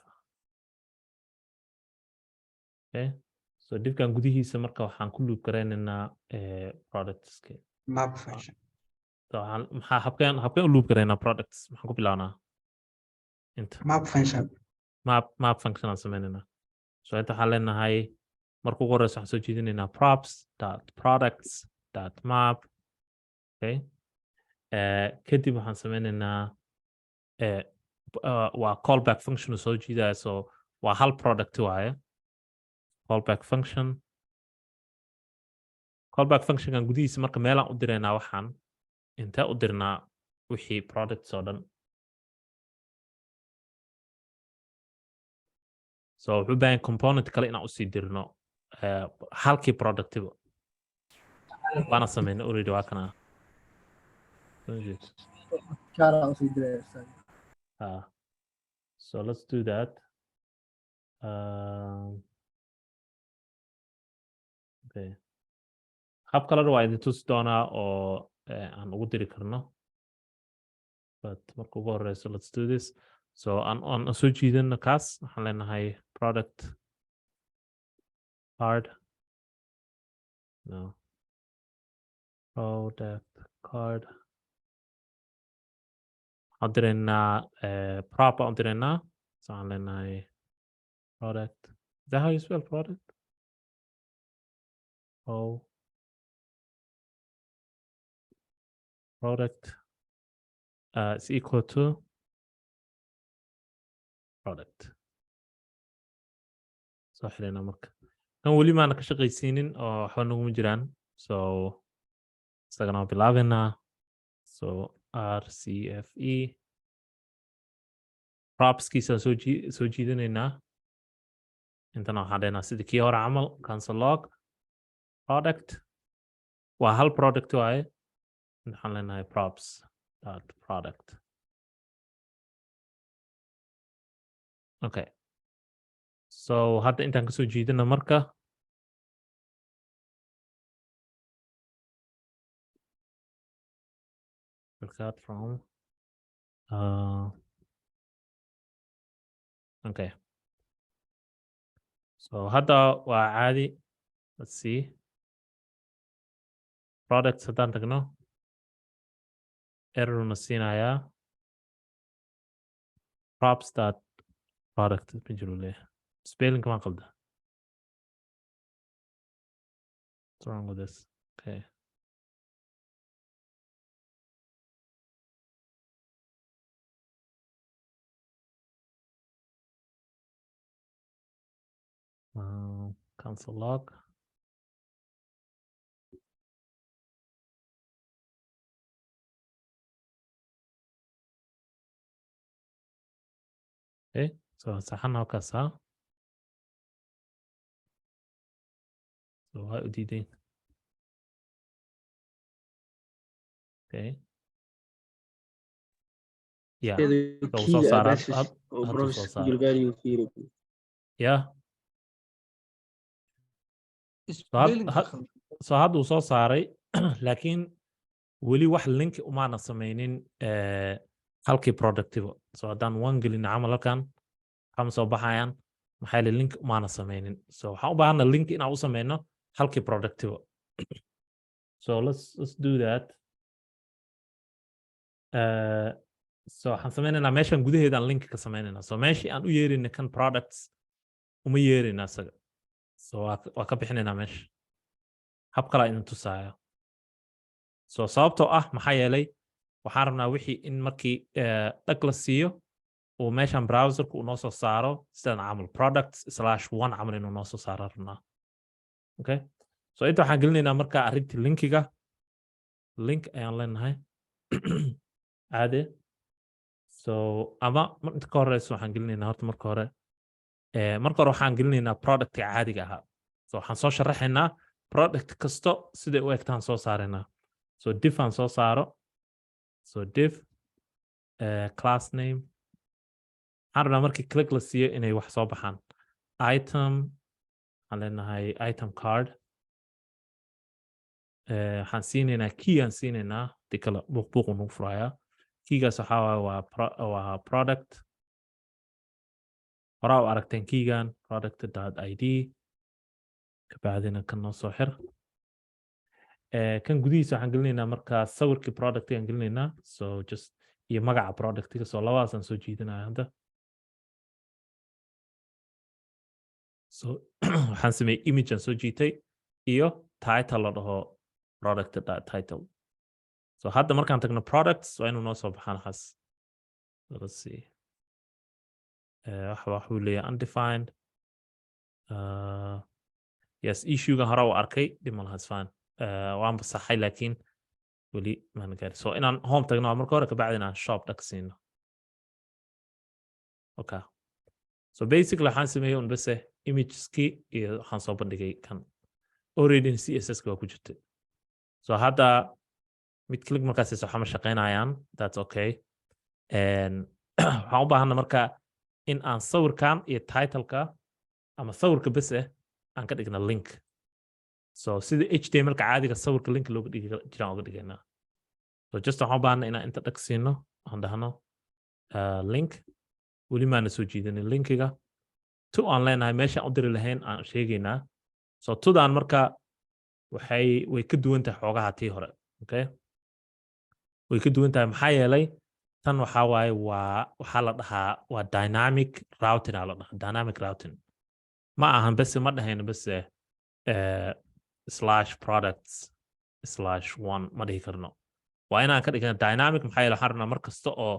Speaker 1: okay so divkan gudihiisa marka waxaan ku loop garaynaynaa productska
Speaker 2: map function
Speaker 1: so maxaa habkeen u loop garaynaa products maxaan ku bilaabnaa inta
Speaker 2: map function
Speaker 1: map function aan sameynaynaa so inta waxaan leenahay marka ugu horeysa waxaan soo jeedinaynaa props.products.map okay kadib waxaan sameynaynaa waa callback function oo soo jiidaya so waa hal product waaye callback functionkan gudihiisa marka meelaan u diraynaa waxaan intee u dirnaa wixii products oo dhan so wuxuu baahan component kale inaan usii dirno halkii productiba waana sameyna already waa kana so let's do that okay hab kale waa idin tusi doonaa oo aan ugu diri karno but marka ugu horeyso let's do this so aan soo jiidano kaas waxaan leenahay product card no product card aan diraynaa prop aan diraynaa so aan leenahay product is that how you spell product product is equal to product soo xirina marka kan weli maana ka shaqaysiinin oo waxba naguma jiraan so isagana waan bilaabaynaa so rcfe propskiisaan soo jiidanaynaa intana waxaan dhaynaa sidii kii hore camal cancel log product waa hal product waaye waxaan leenahay props.product okay so hadda intaan kasoo jiidana marka from okay so hadda waa caadi let's see products haddaan tagno errorna siinayaa props.product majiro leeyahay spelling kama qalda what's wrong with this okay cancel log okay so saxana halkaasa so waa u diidayn okay yeah so soo saaraa hadduu soo saaray yeah so hadda uu soo saaray laakiin weli wax link umaana sameynin halkii productivo so haddaan one gelina camal halkan kama soo baxayaan maxaa yeele link umaana sameynin so waxaan u baahana link inaan u sameyno halkii productivo so let's do that so waxaan sameynaynaa meeshan gudaheedaan link ka sameynaynaa so meeshii aan u yeerinay kan products uma yeerina isaga so waa ka bixinaynaa meesha hab kale idin tusaayo so sababtoo ah maxaa yeelay waxaan rabnaa wixii in markii dhag la siiyo uu meeshan browserka uu noo soo saaro sidan camal products/1 camal inuu noo soo saaro rabnaa okay so inta waxaan gelinaynaa markaa arrintii linkiga link ayaan leenahay caadi so ama inta ka horeyso waxaan gelinaynaa horta marka hore waxaan gelinaynaa productka caadiga ahaa so waxaan soo sharaxaynaa product kasto siday u egtaan soo saaraynaa so div aan soo saaro so div class name waxaan rabnaa markii click la siiyo inay wax soo baxaan item waxaan leenahay item card waxaan siinaynaa key aan siinaynaa di kale buuq nagu furayaa keygaas waxaa waaye waa product horaa u aragteen keygan product.id kabacdina kan noo soo xir kan gudihiisa waxaan gelinaynaa markaa sawirkii productigaan gelinaynaa so just iyo magaca productiga so labadaasaan soo jiidanaya hadda so waxaan sameeyey image aan soo jiitay iyo title la dhaho product.title so hadda markaan tagno products waa inuu noo soo baxaan xas let's see waxuu leeyahay undefined yes issue-gan hore u arkay dhib ma laha fine waan basaxay laakiin weli maan gaari so inaan home tagno marka hore kabacdi inaan shop dhag siino okay so basically waxaan sameeyey un base imageski iyo waxaan soo bandhigay kan already css waa ku jirtay so hadda mid click markaas waxa ma shaqeynayaan that's okay and waxaan u baahanaa marka in aan sawirkan iyo title-ka ama sawirka bas aan ka dhigna link so sida html-ka caadiga sawirka link looga dhigi jiraan uga dhigaynaa so just waxaan u baahanaa inaan inta dhag siino aan dhahno link weli maana soo jiidanin linkiga to aan leenahay meeshaan u diri lahayn aan sheegaynaa so tudaan marka way ka duwan tahay xoogaha tii hore okay way ka duwan tahay maxaa yeelay tan waxaa waaye waxaa la dhahaa waa dynamic routing aa la dhahaa dynamic routing ma ahan bese ma dhahayno bese /products/1 ma dhihi karno waa inaan ka dhigna dynamic maxaa yeele waxaan rabnaa mar kasta oo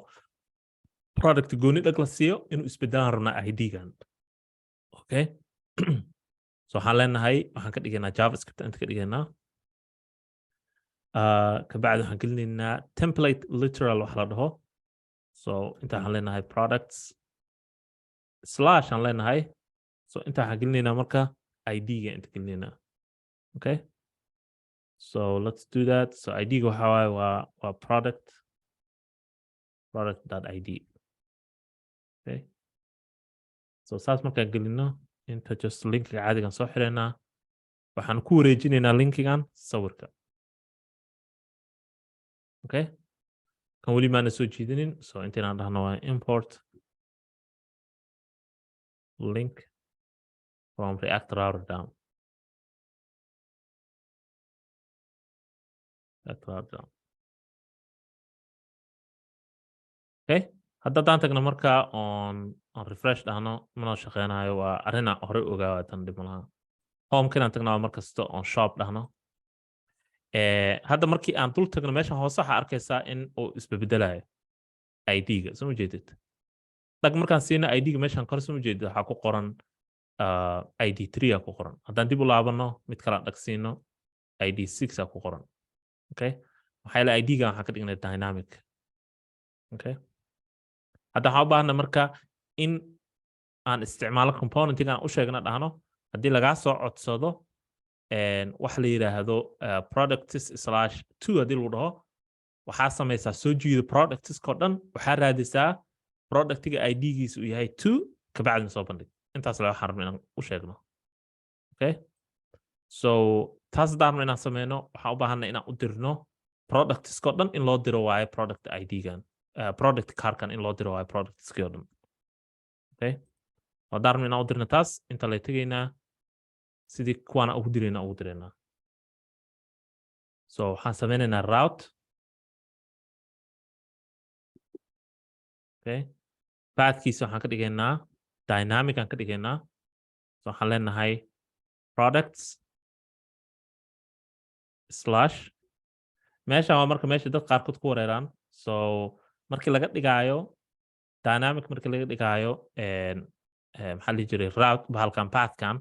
Speaker 1: product gooni dhag la siiyo inuu isbedelaan rabnaa ID-gan okay so waxaan leenahay waxaan ka dhigaynaa javascript inta ka dhigaynaa kabacdi waxaan gelinaynaa template literal wax la dhaho so inta waxaan leenahay products / aan leenahay so inta waxaan gelinaynaa marka ID-ga inta gelinaynaa okay so let's do that so ID-ga waxaa waaye waa product.id okay so saas markaan gelino inta just linkiga caadigan soo xireynaa waxaan ku wareejinaynaa linkigan sawirka okay kan weli maana soo jiidinin so intaynaan dhahno waa import link from React router down okay hadda haddaan tagno marka on refresh dhahno manoo shaqeynayo waa arrin aan hore ogaa tan dhib malaha home-kan aan tagno mar kasta on shop dhahno hadda markii aan dul tagno meesha hoose waxaa arkaysaa in uu isbedelayo ID-ga soo jeedid dhag markaan siino ID-ga meeshaan kor soo jeedid waxaa ku qoran ID3 aa ku qoran haddaan dib u laabano mid kale aan dhag siino ID6 aa ku qoran okay waxaa la ID-ga waxaan ka dhignay dynamic okay hadda waxaan u baahnaa marka in aan isticmaalo component-iga aan u sheegna dhahno haddii lagaa soo codsado wax la yiraahdo products/2 haddii lagu dhaho waxaa samaysaa soo jiido productskoo dhan waxaa raadisaa productiga ID-giisa uu yahay 2 kabacdina soo bandhig intaas la waxaan rabna inaan u sheegno okay so taas haddaan rabna inaan sameyno waxaan u baahanaa inaan u dirno productskoo dhan in loo diro waayo product ID-gan product card-kan in loo diro waayo productskii oo dhan okay haddaan rabna inaan u dirno taas inta lay tegaynaa sidii kuwaana ugu diraynaa so waxaan sameynaynaa route okay pathkiisa waxaan ka dhigaynaa dynamic aan ka dhigaynaa so waxaan leenahay products slash meesha waa marka meesha dad qaarkood ku wareeraan so markii laga dhigaayo dynamic markii laga dhigaayo maxaa la jiray route bahalkan pathkan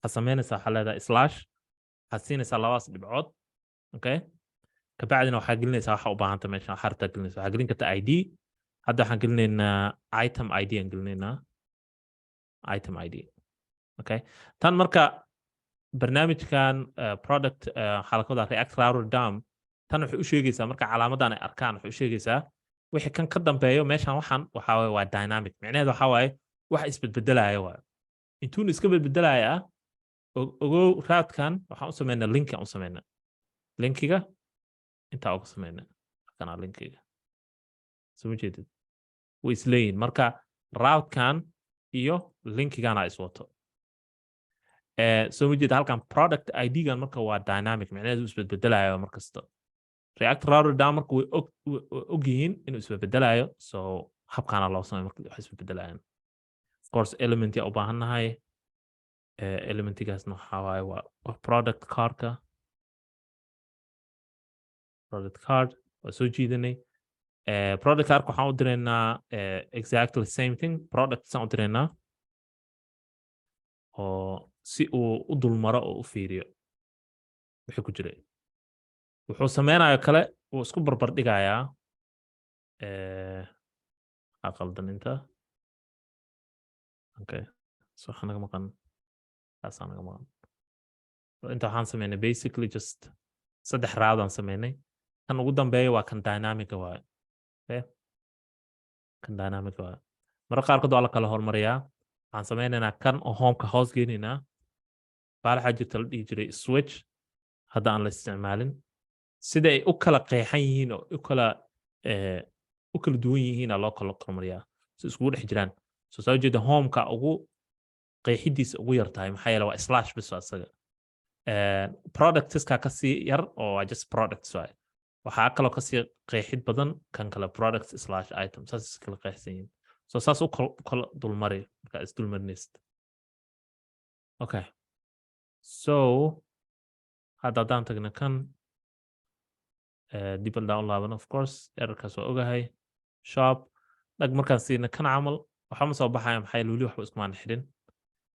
Speaker 1: waxaad samaynaysaa waxaa leedahay slash waxaad siinaysaa labadaas dhibcood okay kabacdina waxaa gelinaysaa waxa u baahanta meesha waxaa rabtaa gelinaysaa waxaa gelin karta id hadda waxaan gelinaynaa item id aan gelinaynaa item id okay tan marka barnaamijkan product waxaa la wadaa react router dom tan waxay u sheegaysaa marka calaamadan ay arkaan waxay u sheegaysaa wixii kan ka dambeeyo meeshan waxaan waxaa waaye waa dynamic micnaheedu waxaa waaye wax isbedbedelaya waaye intuuna iska bedbedelaya ogow raadkan waxaan u sameynaa linki aan u sameynaa linkiga intaa uga sameynaa kana linkiga soo jeedid way isleeyihiin marka routekan iyo linkigana iswato soo jeedid halkan product id-gan marka waa dynamic micnaheedu isbedbedelayo markasta react router down marka way og yihiin inuu isbedbedelayo so habkaana loo sameeyo marka wax isbedbedelayaan of course element ya u baahannahay elementigaasna waxaa waaye waa product cardka product card waa soo jiidanay product cardka waxaan u diraynaa exactly same thing product saan u diraynaa oo si uu u dulmaro oo u fiiriyo wixii ku jiray wuxuu sameynayo kale uu isku barbar dhigayaa qaldan inta okay so waxaa naga maqan taasaa naga maqan inta waxaan sameynay basically just 3 raadaan sameynay kan ugu dambeeya waa kan dynamic waaye okay kan dynamic waaye marka qaarkood waa la kala hormariyaa waxaan sameynaynaa kan oo homeka hoos geenaynaa baalaxa jirta la dhihi jiray switch hadda aan la isticmaalin sida ay u kala qeexan yihiin oo u kala duwan yihiin loo kala hormariyaa si iskugu dhex jiraan soo jeeda homeka ugu qeexidiisa ugu yar tahay maxaa yeelay waa slash bis asaga productska ka sii yar oo waa just products waaye waxaa kaloo ka sii qeexid badan kan kale product slash item saas kala qeexsan yihiin so saas u kala dulmari marka is dulmarinaysid okay so haddaan tagna kan dib down laaban of course errorkaas waa ogahay shop dhag markaan siina kan camal waxa ma soo baxaya maxay weli waxba isku maan xirin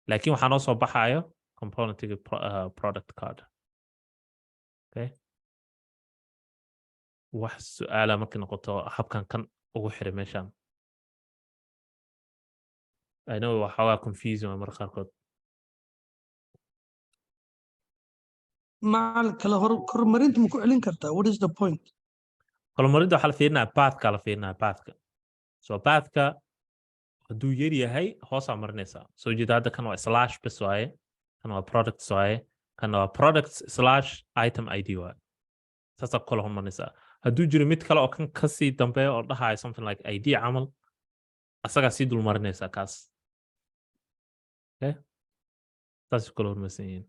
Speaker 1: laakiin waxaa noo soo baxayo componentiga product card okay wax su'aala markii noqoto habkan kan ugu xiray meeshan I know waxaa confusing marka qaarkood
Speaker 7: macal kala horumarinta ma ku celin kartaa what is the point
Speaker 1: horumarinta waxaa la fiirinaya pathka la fiirinaya pathka so pathka hadduu yar yahay hoosaa marinaysaa soo jeeda hadda kan waa slash bes waaye kan waa products waaye kan waa products slash item id waaye saasaa ku kala horumarinaysaa hadduu jiro mid kale oo kan kasii dambeeya oo dhahayo something like id camal asagaa sii dul marinaysaa kaas okay saasay ku kala horumarsan yihiin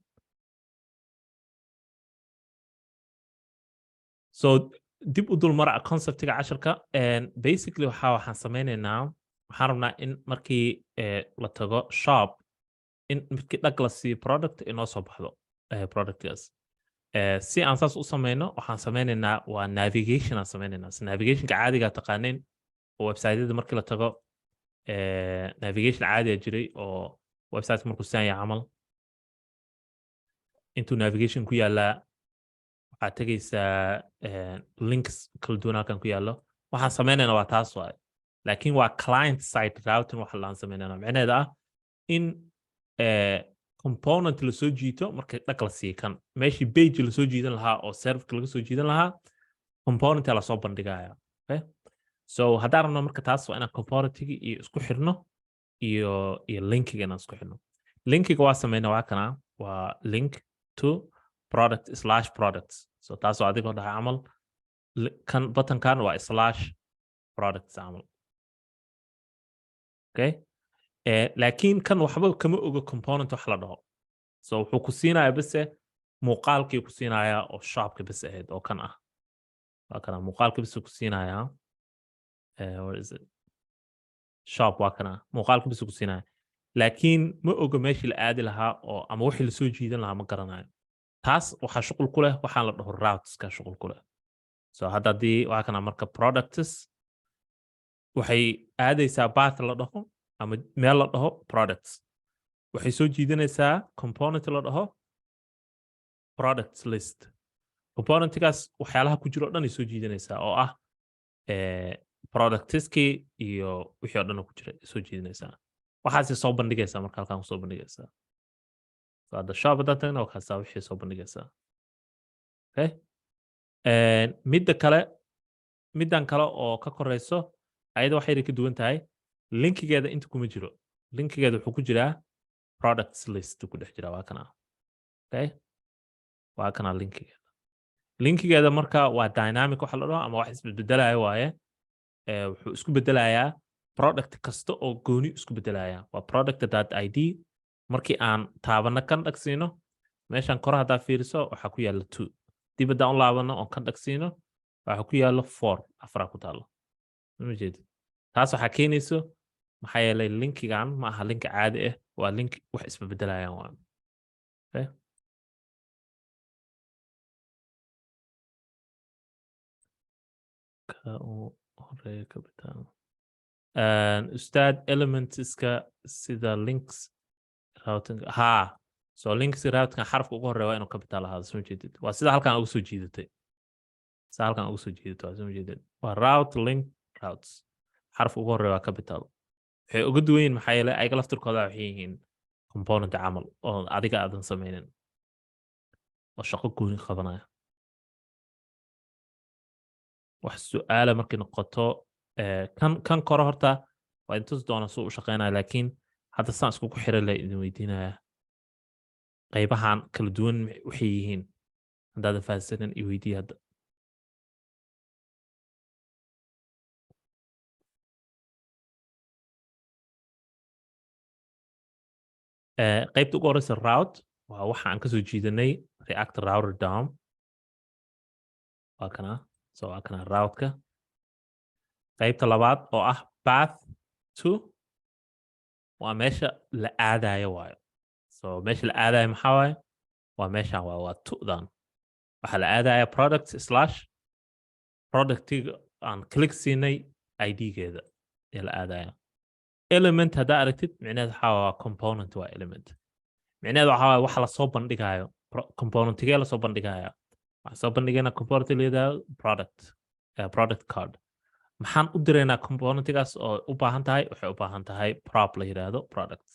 Speaker 1: so dib u dul mara conceptiga casharka basically waxaan sameynaynaa waxaan rabnaa in markii la tago shop in markii dhag la siiyo product inoo soo baxdo productgaas si aan saas u sameyno waxaan sameynaynaa waa navigation aan sameynaynaa si navigationka caadiga taqaaneen oo website-yada markii la tago navigation caadiga jiray oo website markuu saan yahay camal intuu navigation ku yaalaa waxaad tegaysaa links kala duwan halkan ku yaallo waxaan sameynayna waa taas waaye laakiin waa client side routing waxa laan sameynayna micnaheeda ah in component la soo jiito markay dhag la siiyo kan meeshii page la soo jiidan lahaa oo serverka laga soo jiidan lahaa component la soo bandhigaya okay so haddaan rabno marka taas waa inaan componentiga iyo isku xirno iyo linkiga inaan isku xirno linkiga waa sameynaa waa kana waa link to product slash products so taas oo adigoo dhahay camal kan buttonkan waa slash products camal okay laakiin kan waxba kama oga component wax la dhaho so wuxuu ku siinayaa base muuqaalkii ku siinayaa oo shopka base ahayd oo kan ah waa kana muuqaalkii base ku siinayaa where is it shop waa kana muuqaalka bis ku siinaya laakiin ma oga meeshii la aadi lahaa oo ama wixii la soo jiidan lahaa ma garanayo taas waxaa shuqul ku leh waxaan la dhaho routes ka shuqul ku leh so haddii waa kana marka products waxay aadaysaa path la dhaho ama meel la dhaho products waxay soo jiidanaysaa component la dhaho products list componentgaas waxyaalaha ku jira oo dhan ay soo jiidanaysaa oo ah productskii iyo wixii oo dhan ku jira soo jiidanaysaa waxaas soo bandhigaysaa marka halkaan soo bandhigaysaa so hadda shop data oo kaasa wixii soo bandhigaysaa okay middan kale oo ka koreyso ayada waxay ka duwan tahay linkigeeda inta kuma jiro linkigeeda wuxuu ku jiraa products list ku dhex jira waa kana okay waa kana linkigeeda marka waa dynamic waxa la dhaho ama wax isbeddelaya waaye wuxuu isku beddelayaa product kasta oo gooni isku beddelayaa waa product.id markii aan taabano kan dhagsiino meeshan kor hadaa fiiriso waxa ku yaala 2 dib haddaan u laabano oo kan dhagsiino waxa ku yaala 4 afar ku taalo ma jeedid taas waxa keenayso maxaa yeelay linkigan ma aha link caadi ah waa link wax isbeddelayaan waa okay horeeya kabitaan ustaad elementska sida links routing so links routing xarafka ugu horeeya waa inuu capital ahaado soo jeedid waa sida halkaan ugu soo jiidatay soo jeedid waa route link routes xarafka ugu horeeya waa capital waxay uga duwan yihiin maxaa yeelay ayaga laftirkooda waxay yihiin component camal oo adiga aadan sameynin oo shaqo gooni qabanaya wax su'aala markii noqoto kan koro horta waa inta doona soo u shaqeynaa laakiin hadda saan isku ku xiran la idin weydiinaya qaybahan kala duwan waxay yihiin haddaad faahfaahsan i weydii hadda qaybta ugu horeysa route waa waxa aan ka soo jiidanay react router dom waa kana so waa kana route-ka qaybta labaad oo ah path to waa meesha la aadayo waayo so meesha la aadayo maxaa waaye waa meeshan waa to-dan waxaa la aadaya productiga aan click siinay id-geeda ee la aadaya element haddaa aragtid micnaheed waxaa waa component waa element micnaheed waxaa waa waxa lasoo bandhigayo componentigee lasoo bandhigaya waxaan soo bandhigayna component leedahay product card maxaan u diraynaa componentigaas oo u baahan tahay waxay u baahan tahay prop la yiraahdo products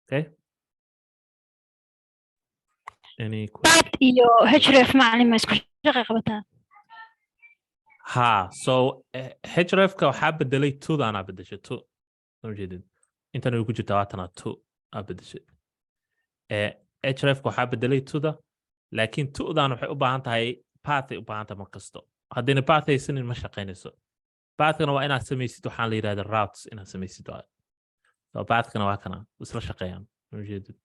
Speaker 1: okay
Speaker 6: path iyo href macalin ma isku shaqo qabataa
Speaker 1: so href-ka waxaa bedelay to-daanaa bedeshay to soo jeedid intan way ku jirtaa waatana to aa bedeshay href-ka waxaa bedelay to-da laakiin to-dan waxay u baahan tahay path ay u baahan tahay mar kasto haddayna path haysanin ma shaqaynayso pathkana waa inaad samaysid waxaan la yidhahda routes inaad samaysid so pathkana waa kana isla shaqeeyaan soo jeedid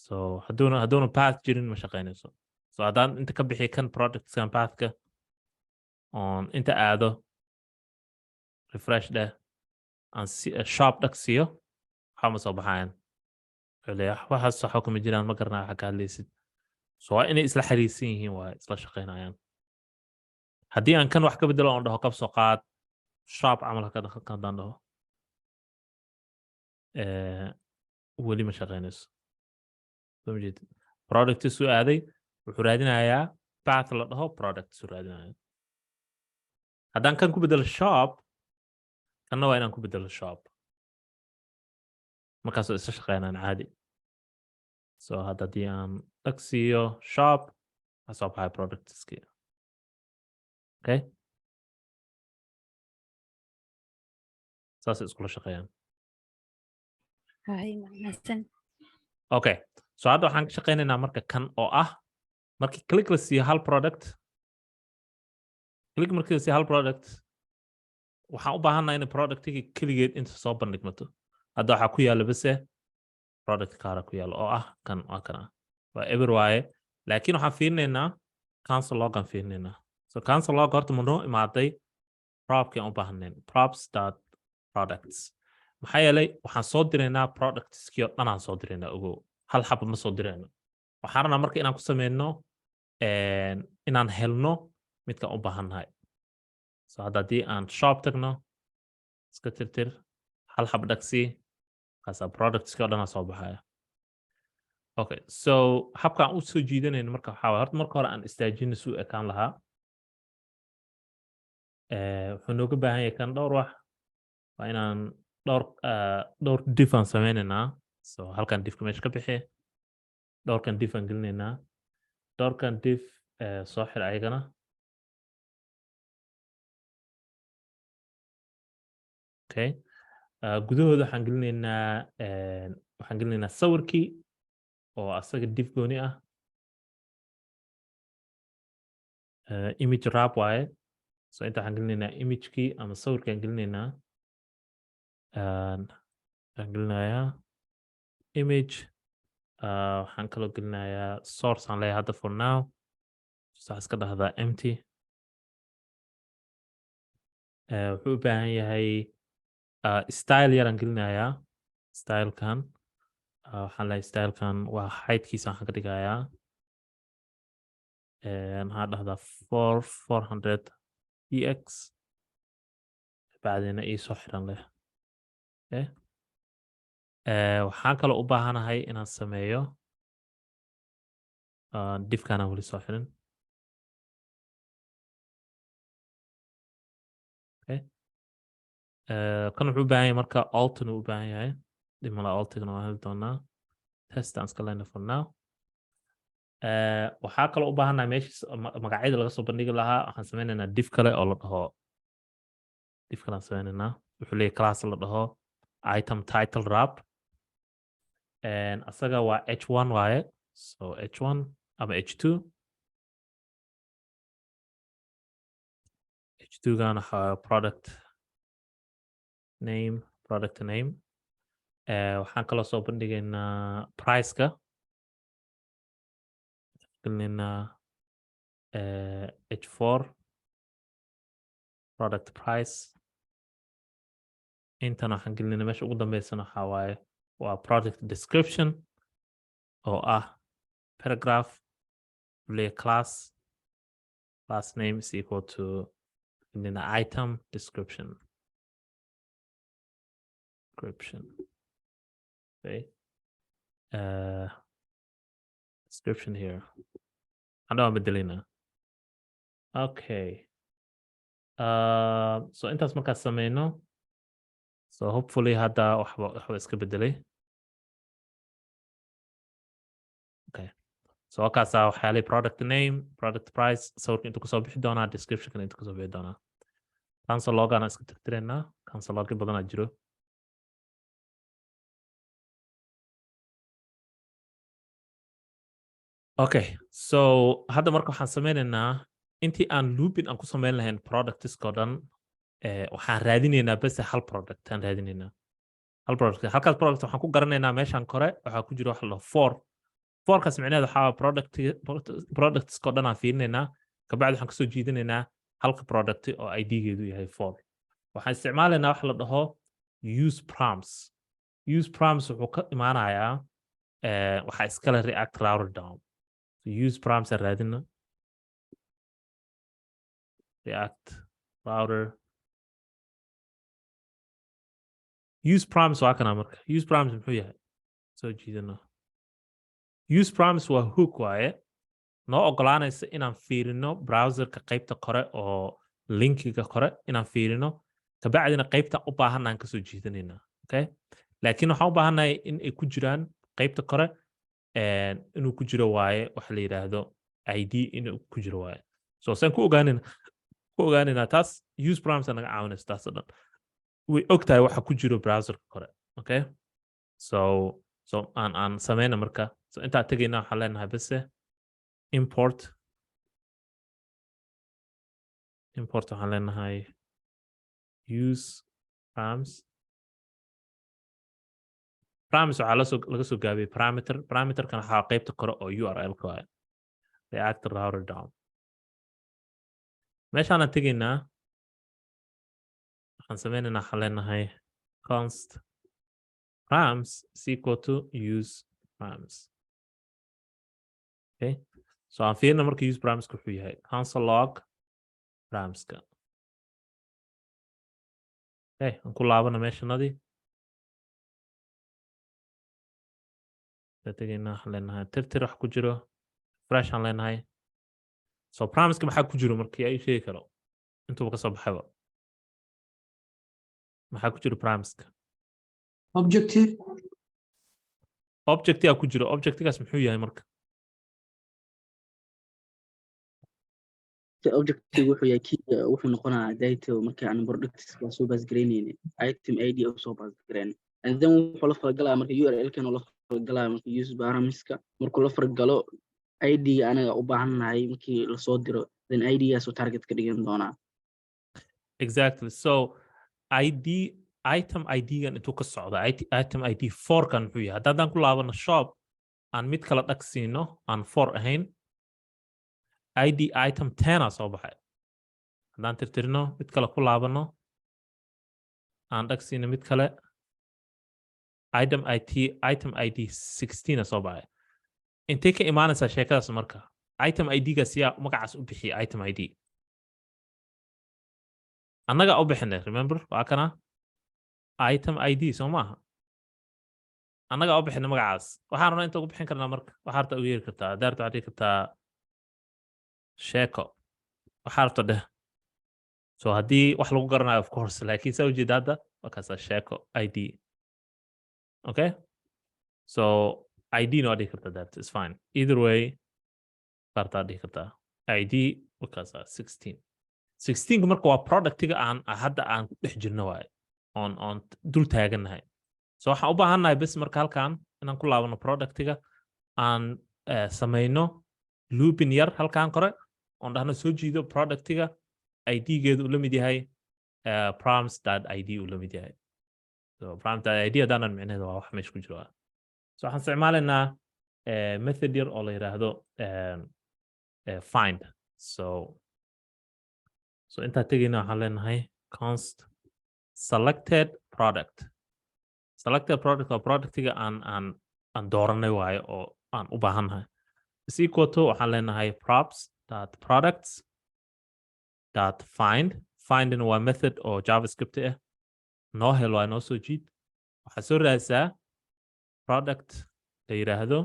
Speaker 1: so hadduuna path jirin ma shaqaynayso so haddaan inta ka bixiya kan productskan pathka on inta aado refresh dheh aan shop dhag siiyo waxaa ma soo baxayan waxaas saxo kama jiraan ma garanaa waxa ka hadlaysid so waa inay isla xiriirsan yihiin waa isla shaqaynayaan haddii aan kan wax ka bedelo oon dhaho kabsoo qaad shop camal haddaan dhaho weli ma shaqaynayso product suu aaday wuxuu raadinayaa path la dhaho product suu raadinaya haddaan kan ku bedelo shop kanna waa inaan ku bedelo shop markaasoo isla shaqeynaan caadi so hadda haddii aan dhag siiyo shop waxaa soo baxay productskii okay saasay iskula shaqeeyaan okay so hadda waxaan ka shaqeynaynaa marka kan oo ah markii click la siiyo hal product click markii la siiyo hal product waxaan u baahannahay in productigi keligeed inta soo bandhigmato hadda waxaa ku yaala base product kaara ku yaala oo ah kan waa kana waa ever waaye laakiin waxaan fiirinaynaa cancel log aan fiirinaynaa so cancel log horta ma noo imaaday propkii aan u baahnayn products maxaa yeelay waxaan soo diraynaa productskii oo dhan aan soo diraynaa ogow hal xabo ma soo dirayno waxaan rabnaa marka inaan ku sameyno inaan helno midkaan u baahannahay so hadda haddii aan shop tagno iska tirtir hal xab dhagsii kaasaa productskii oo dhan aan soo baxaya okay so habkaan u soo jiidanayno marka waxaa waay horta marka hore aan istaajino suu ekaan lahaa wuxuu nooga baahan yahay kan dhowr wax waa inaan dhowr diff aan sameynaynaa so halkan diffka meesha ka bixi dhowrkan diff aan gelinaynaa dhowrkan diff soo xir ayagana okay gudahooda waxaan gelinaynaa sawirkii oo asaga diff gooni ah image wrap waaye so inta waxaan gelinaynaa imagekii ama sawirkaan gelinaynaa waxaan gelinayaa image waxaan kaloo gelinayaa source aan leeyahay hadda for now waxaa iska dhahdaa empty wuxuu u baahan yahay style yaraan gelinayaa stylekan waxaan leeyahay stylekan waa heightkiisa waxaan ka dhigayaa maxaa dhahdaa 400 ex bacdina ii soo xiran leh okay waxaan kaloo u baahanahay inaan sameeyo diffkaanaan weli soo xirin okay kan wuxuu u baahan yahay marka altna u baahan yahay dhimala altigana waan heli doonaa test aan iska leyna for now waxaa kaloo u baahanahay meesha magacyada laga soo bandhigi lahaa waxaan sameynaynaa diff kale oo la dhaho diff kale aan sameynaynaa wuxuu leeyahay class la dhaho item title wrap asaga waa h1 waaye so h1 ama h2 h2 gana waxaa product name waxaan kaloo soo bandhigaynaa priceka gelinayna h4 product price intana waxaan gelinayna meesha ugu dambeysana waxaa waaye waa product description oo ah paragraph leeyahay class name is equal to gelinayna item description okay description here hadda bedelina okay so intaas markaas sameyno so hopefully hadda waxba iska bedelay okay so wakaasaa waxyaalay product name product price sawirka intuu kasoo bixi doonaa descriptionkan intuu kasoo bixi doonaa cancelogana iska tirtiraynaa cancelogyo badanaa jiro okay so hadda marka waxaan sameynaynaa intii aan looping aan ku sameyn lahayn productskoo dhan waxaan raadinaynaa bese hal product aan raadinaynaa hal product halkaas product waxaan ku garanaynaa meeshan kore waxaa ku jira wax la dhaho forkaas micnaheedu waxaa productskoo dhan aan fiirinaynaa kabacdi waxaan kasoo jiidanaynaa halka product oo ID-geedu yahay for waxaan isticmaalaynaa wax la dhaho use prompts wuxuu ka imaanayaa waxaa iskale react router down use prompts aan raadina react router use prompts waa kana marka use prompts muxuu yahay soo jiidano use prompts waa hook waaye noo ogolaanaysa inaan fiirino browserka qaybta kore oo linkiga kore inaan fiirino kabacdina qaybta u baahanna aan kasoo jiidanayna okay laakiin waxaan u baahannahay in ay ku jiraan qaybta kore inuu ku jiro waaye waxa la yiraahdo ID inuu ku jiro waaye so san ku ogaanayna taas use prompts naga caawinaysa taas oo dhan way ogtahay waxa ku jiro browserka kore okay so aan sameyna marka so inta tagayna waxaan leenahay base import waxaan leenahay use prompts waxaa laga soo gaabiyey parameterkan waxaa qaybta kore oo URL-ka waaye react router down meeshaanaan tegaynaa waxaan sameynaynaa waxaan leenahay const params is equal to use params. Okay, so aan fiirina marka use params wuxuu yahay console log paramska. Okay, aan ku laabana meeshanadii. tegayna waxaan leenahay tirtir wax ku jiro, fresh aan leenahay. So paramska maxaa ku jiro markii ay sheegi karo intuuba ka soo baxayba. maxaa ku jiro paramska?
Speaker 7: Objective.
Speaker 1: Objectiga ku jiro, objectigaas muxuu yahay marka?
Speaker 4: objective wuxuu yahay key wuxuu noqonaa data markii aan products la soo bas gareynayna item id oo soo bas gareyn and then wuxuu la falgalaa marka url kan la falgalaa marka use paramska markuu la falgalo id anaga u baahanahay markii la soo diro then id gaas oo target ka dhigan doona.
Speaker 1: Exactly. So id item id gan intuu ka socda item id 4 kan muxuu yahay? Haddaan ku laabano shop aan mid kala dhagsiino aan 4 ahayn, id item 10 aa soo baxay. haddaan tirtirino mid kale ku laabano aan dhagsiino mid kale, item id 16 aa soo baxay. intee ka imaanaysaa sheekadaas marka? item id gaas yaa magacaas u bixiya item id? annaga u bixinay, remember waa kana item id soo maaha. annaga u bixinay magacaas. waxaan rabnaa inta ugu bixin karnaa marka. waxaa rabtaa u yeeri kartaa, daarta waxaad dhigi kartaa sheeko, waxaa rabta dheh. so haddii wax lagu garanayo of course, laakiin saa ujeeda hadda waa kaasaa sheeko id. okay, so id no waa dhigi kartaa that is fine. either way daartaa dhigi kartaa id waa kaasaa 16 marka waa productiga aan hadda aan ku dhex jirno waaye, on dul taagannahay. so waxaan u baahannahay bes marka halkan inaan ku laabano productiga aan samayno loopin yar halkan kore oon dhahno soo jiido productiga id-geedu uu la mid yahay params.id uu la mid yahay. so params.id haddaanan micnaheeda waa wax meesha ku jiro. so waxaan isticmaalaynaa method yar oo la yidhaahdo find. so intaa tegayna waxaan leenahay const selected product. selected product waa productiga aan dooranay waayo oo aan u baahannahay. is equal to waxaan leenahay props.products.find. findin waa method oo javascript ah. noo hel waa noo soo jiid. waxaa soo raadsaa product la yidhaahdo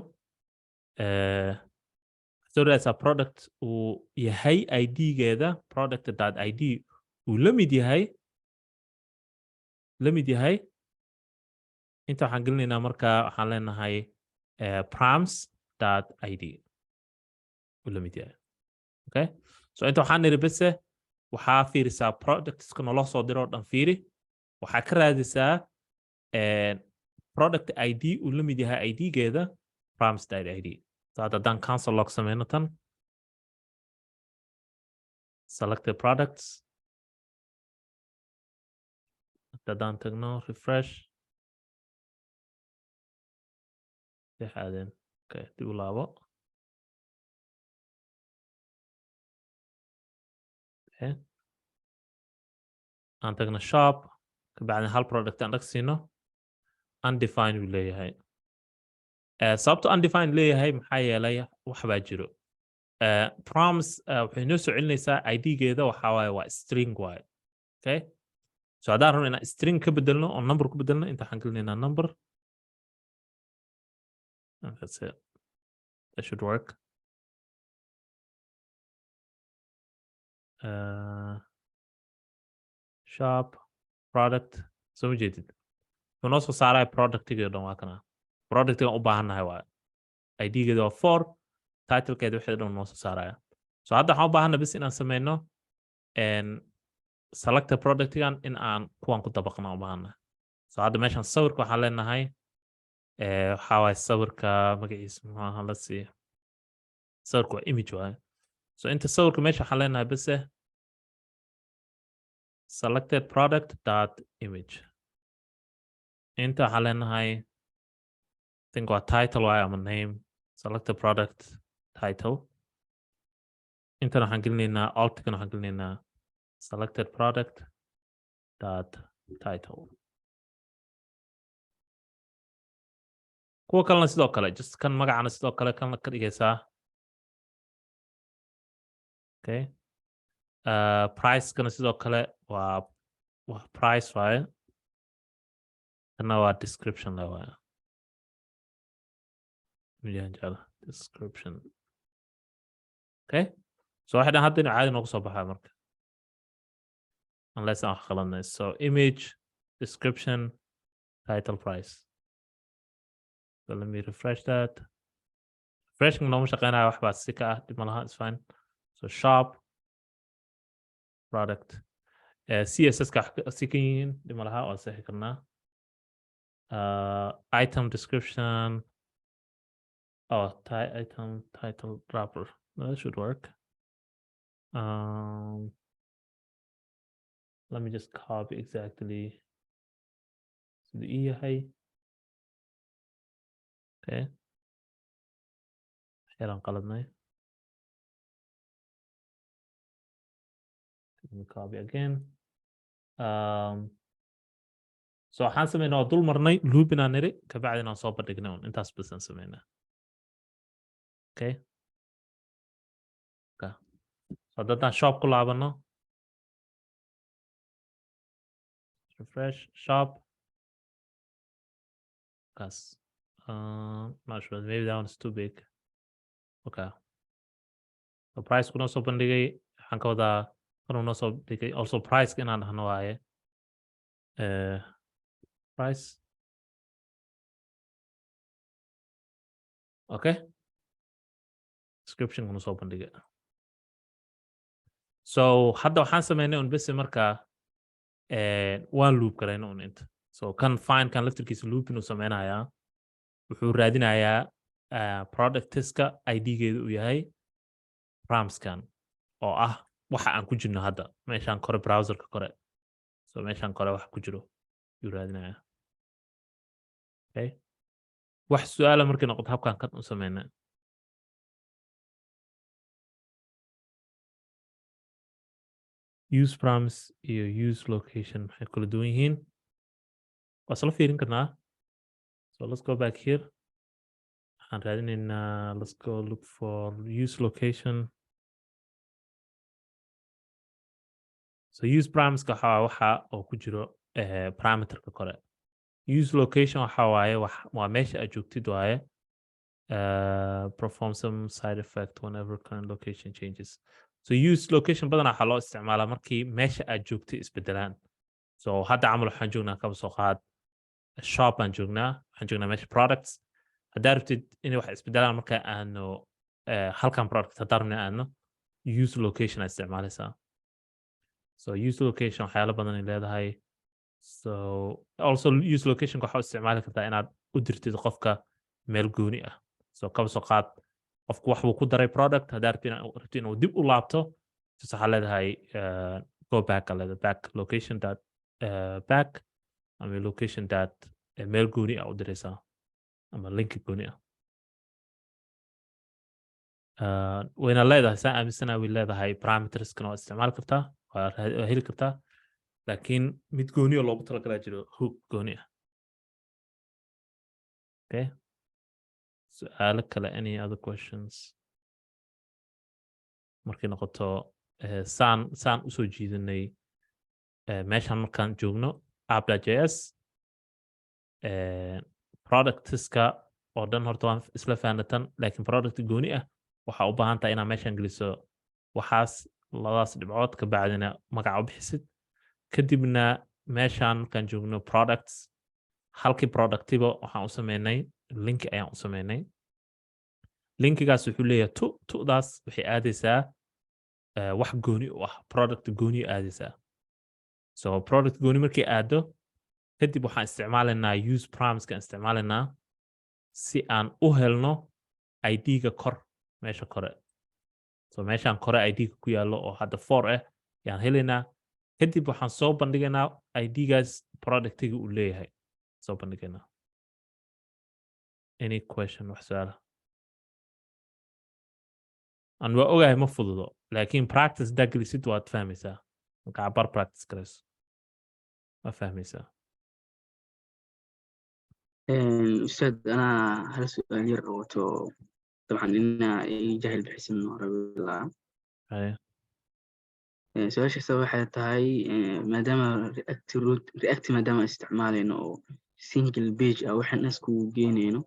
Speaker 1: soo raadsaa product uu yahay id-geeda product.id uu la mid yahay inta waxaan gelinaynaa marka waxaan leenahay params.id uu la mid yahay. okay, so inta waxaan niri bese waxaa fiirisaa productska naloo soo diro dhan fiiri. waxaa ka raadisaa product id uu la mid yahay id-geeda params.id. so haddaan cancel log sameyno tan selected products, haddaan tagno refresh okay, dib u laabo. okay. aan tagno shop kabacdin hal product aan dhagsiino undefined uu leeyahay. sababto undefined leeyahay maxaa yeelay wax baa jiro. proms waxay noo soo celinaysaa id-geeda waxaa waaye waa string waaye. okay, so haddaan rabno inaan string ka bedelno oo number ku bedelno inta waxaan gelinaynaa number. that's it, that should work. shop product soo ma jeedid wuxuu noo soo saaraya productiga dhan waa kana. productiga u baahannahay waaye id-geeda waa 4, titlekeeda wixii dhan noo soo saaraya. so hadda waxaan u baahanna bis inaan sameyno selected productigan in aan kuwan ku dabaqno u baahannahay. so hadda meeshan sawirka waxaan leenahay waxaa waaye sawirka magaciisa muxuu ahaa la siiya. sawirka waa image waaye. so inta sawirka meesha waxaan leenahay bise selected product.image. inta waxaan leenahay think waa title waaye ama name, selected product title. intana waxaan gelinaynaa altkan waxaan gelinaynaa selected product.title. kuwa kalena sidoo kale just kan magacana sidoo kale kan ka dhigaysaa okay price kana sidoo kale waa price waaye kana waa description la waaye milyan jala description okay so waxay hadda inuu caadi noogu soo baxaa marka unless aan khaladnay so image description title price so let me refresh that refreshing nooma shaqeynayo wax baa si ka ah dib ma laha it's fine so shop product css ka si ka yihiin dib ma laha oo saxi karnaa item description item title wrapper that should work let me just copy exactly the yahay okay xeeran qaladnay let me copy again so waxaan sameynaa oo dul marnay loop inaan niri kabacdi inaan soo bandhignay un intaas basan sameynaa okay so haddaan shop ku laabano refresh shop because not sure maybe that one's too big okay so price kuna soo bandhigay waxaan ka wadaa kuna soo bandhigay also price inaan dhahno waaye price okay description kuna soo bandhigay so hadda waxaan sameynay un bisi markaa waan loop garayna un inta so kan fine kan laftirkiisa loop inuu sameynayaa wuxuu raadinayaa productiska ID-geedu uu yahay ramskan oo ah waxa aan ku jirno hadda meeshaan kore browserka kore so meeshaan kore wax ku jiro yuu raadinayaa okay wax su-aala markay noqoto habkan kan u sameynaa use promise iyo use location maxay kala duwan yihiin waa isla fiirin karnaa so let's go back here waxaan raadinaynaa let's go look for use location so use promise ka waxa oo ku jiro parameterka kore use location waxa waaye waa meesha aad joogtid waaye perform some side effect whenever current location changes so use location badanaa waxaa loo isticmaalaa markii meesha aad joogtay isbedelaan so hadda camal waxaan joognaa kaba soo qaad shop aan joognaa waxaan joognaa meesha products haddaa rabtid inay wax isbedelaan marka aanu halkan product haddaa rabna aadno use location aad isticmaalaysaa so use location waxyaalo badan ay leedahay so also use location waxaa u isticmaali kartaa inaad u dirtid qofka meel gooni ah so kaba soo qaad qofku wax buu ku daray product haddaa rabti inuu dib u laabto tus waxaa leedahay go back a leedahay back location that back ama location that meel gooni ah u diraysaa ama linki gooni ah wayna leedahay saa aaminsana way leedahay parameterskana waa isticmaali kartaa waa heli kartaa laakiin mid gooni oo loogu talagalaa jiro hook gooni ah okay su'aalo kale any other questions markay noqoto saan usoo jiidanay meeshaan markaan joogno app.js productska oo dhan horta waan isla fahanatan laakiin product gooni ah waxaa u baahan tahay inaad meeshaan geliso waxaas labadaas dhibcood ka bacdina magaca u bixisid kadibna meeshaan markaan joogno products halkii productiba waxaan u sameynay linki ayaan u sameynay linkigaas wuxuu leeyahay tu'daas waxay aadaysaa wax gooni u ah product gooni aadaysaa so product gooni markay aado kadib waxaan isticmaalaynaa use promise-ka isticmaalaynaa si aan u helno ID-ga kor meesha kore so meeshaan kore ID-ga ku yaallo oo hadda 4 ah yaan helaynaa kadib waxaan soo bandhigaynaa ID-gaas productiga uu leeyahay soo bandhigaynaa any question wax su'aala aan waa ogahay ma fududo laakiin practice dagelisid waad fahmaysaa marka cabar practice garayso ma fahmaysaa
Speaker 4: أستاذ أنا هل سؤال يروتو طبعا إننا جاهل بحيث إنه ربي الله
Speaker 1: أي.
Speaker 4: سؤال شخصي حتى هاي ما دام رياكت ما دام استعمال إنه سينجل بيج أو إحنا نسكو جينينه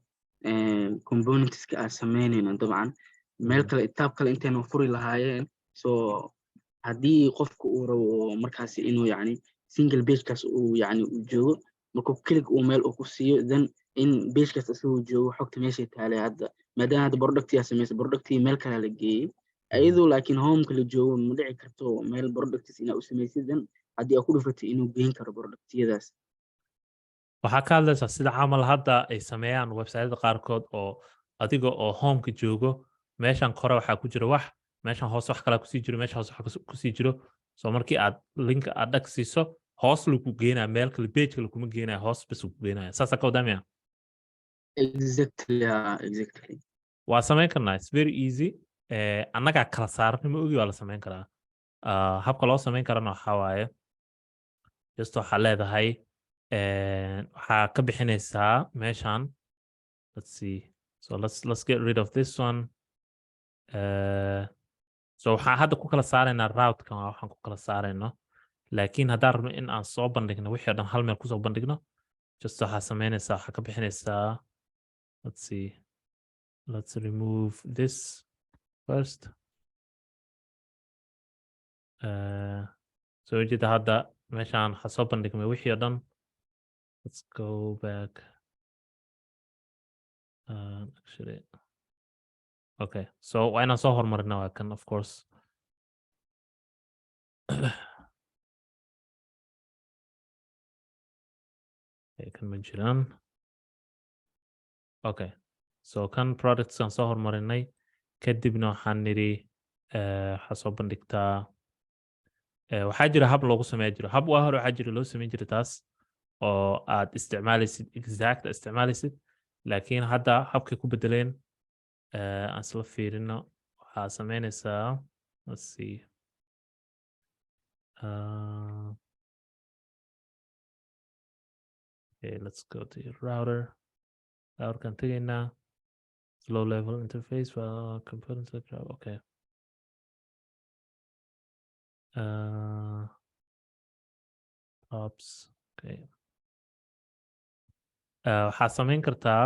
Speaker 4: كومبوننتس كأسمينه طبعا مeel kale tab kale intaynu furi lahaayeen so haddii qofku uu rabo markaasi inuu yani single pagekaas uu yani uu joogo markuu click uu meel uu ku siiyo then in pagekaas isagoo joogo xogta meeshay taalay hadda maadaama hadda productiyaa samaysay productii meel kale la geeyey iyadoo laakiin homeka la joogo ma dhici karto meel productis inaa u samaysid then haddii aa ku dhufatay inuu geyn karo productiyadaas
Speaker 1: waxaa ka hadlaysaa sida camal hadda ay sameeyaan website-yada qaarkood oo adiga oo homeka joogo meeshan kore waxaa ku jira wax meeshan hoos wax kale kusii jiro meesha hoos wax kusii jiro soo markii aad linka aad dhag siiso hoos lagu geenaya meel kale page kale kuma geenaya hoos bas lagu geenaya saasaa ka wadaamaya
Speaker 4: exactly
Speaker 1: waa samayn karnaa it's very easy annagaa kala saaran ma ogi waa la samayn karaa habka loo samayn karana waxaa waaye just waxaa leedahay waxaa ka bixinaysaa meeshan let's see so let's get rid of this one so waxaan hadda ku kala saaraynaa routekan waa waxaan ku kala saarayno laakiin haddaan rabno in aan soo bandhigno wixii o dhan hal meel kusoo bandhigno just waxaa samaynaysaa waxaa ka bixinaysaa let's see let's remove this first so ujeeda hadda meeshaan waxaa soo bandhigmay wixii o dhan let's go back actually okay so waa inaan soo hormarina waa kan of course kan ma jiraan okay so kan products aan soo hormarinay kadibna waxaan nidhi waxaa soo bandhigtaa waxaa jira hab loogu sameeya jiro hab waa hore waxaa jira loo sameyn jira taas oo aad isticmaalaysid exact isticmaalaysid laakiin hadda habkay ku bedeleen aan isla fiirino waxaa sameynaysaa let's see okay let's go to your routerkan tegaynaa low level interface components okay ops okay waxaa samayn kartaa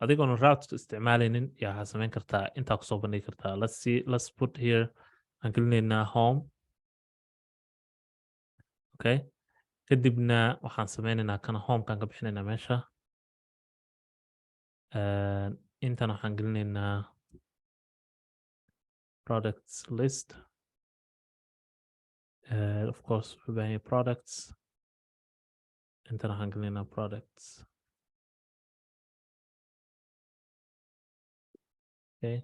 Speaker 1: adigoon route isticmaalaynin yaa waxaa samayn kartaa intaa kusoo bandhigi kartaa let's put here aan gelinaynaa home okay kadibna waxaan sameynaynaa kana homekaan ka bixinaynaa meesha intan waxaan gelinaynaa products list of course wuxuu baahan yahay products intan waxaan gelinaynaa products okay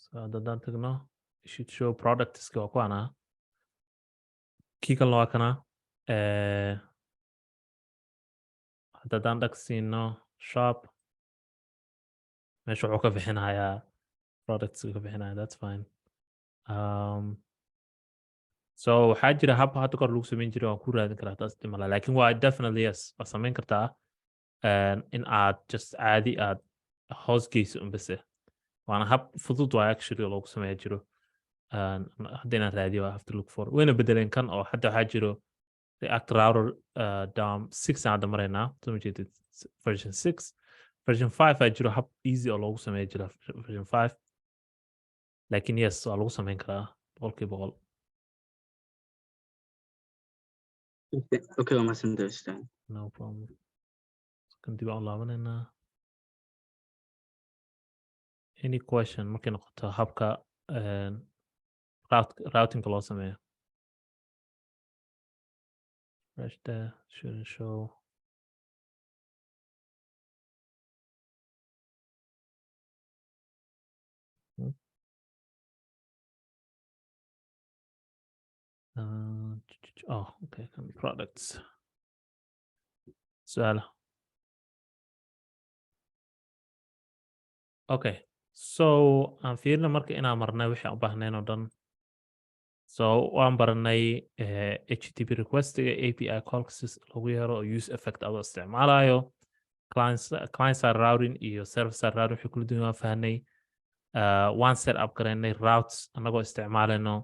Speaker 1: so haddaan tagno should show productska waa kuwaana kii kalena waa kana haddaan dhag siino shop meesha wuxuu ka bixinayaa products ka bixinaya that's fine so waxaa jira hab hadda kor lagu sameyn jiray waan ku raadin karaa taas dhimala laakiin waa definitely yes waa samayn kartaa in aad just caadi aad hoos geyso unbase waana hab fudud waa actually loogu sameeya jiro haddaynan raadiyo I have to look for wayna bedeleen kan oo hadda waxaa jiro react router dom 6 aan hadda maraynaa soo jeedid version 6 version 5 aa jiro hab easy oo loogu sameeya jira version 5 laakiin yes waa lagu sameyn karaa 100%.
Speaker 4: okay waa mahadsantahay ustaad
Speaker 1: No problem. Kan dib aan laabanaynaa. Any question markay noqoto habka routing loo sameeyo. Refresh there, should show. Oh, okay, products. سؤال. Okay, so aan fiirina marka inaan marnay wixii aan u baahnayn oo dhan. so waan baranay HTTP request API calls lagu yeero oo use effect adoo isticmaalayo client side routing iyo server side routing wixii kula duwan waan fahnay waan set up garaynay routes anagoo isticmaalayno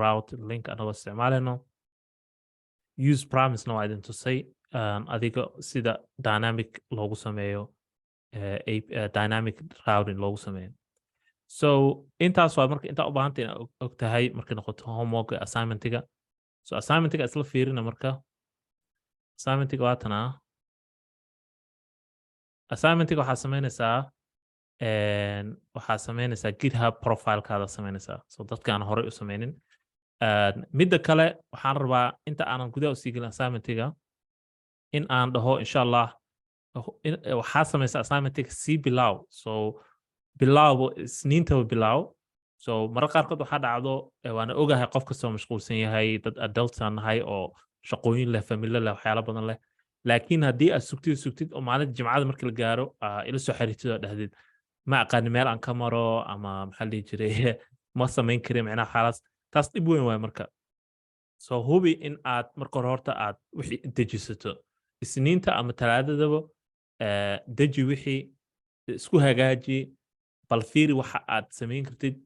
Speaker 1: route link anagoo isticmaalayno use promise na waa idin tusay adiga sida dynamic loogu sameeyo dynamic routing loogu sameeyo so intaas waa marka intaa u baahantay inaad og tahay markay noqoto homework assignmentiga so assignmentiga isla fiirina marka assignmentiga waatana assignmentiga waxaa sameynaysaa GitHub profilekaada sameynaysaa so dadka aan horey u sameynin midda kale waxaan rabaa inta aanan gudaha usii gelin assignmentiga in aan dhaho insha allah waxaa samaysa assignmentiga sii bilow so bilowbo isniintaba bilow so mararka qaarkood waxaa dhacdo waana ogahay qof kastoo mashquulsan yahay dad adults aan nahay oo shaqooyin leh familo leh waxyaalo badan leh laakiin haddii aad sugtid oo maalinta jimcada markii la gaaro ila soo xiriirtid oo dhahdid ma aqaani meel aan ka maro ama maxaa la dhihi jiray ma samayn karin macnaha xaalaas taas dhib weyn waay marka so hubi in aad marka hore horta aad wixii dejisato isniinta ama talaadadaba deji wixii isku hagaaji bal fiiri waxa aad samayn kartid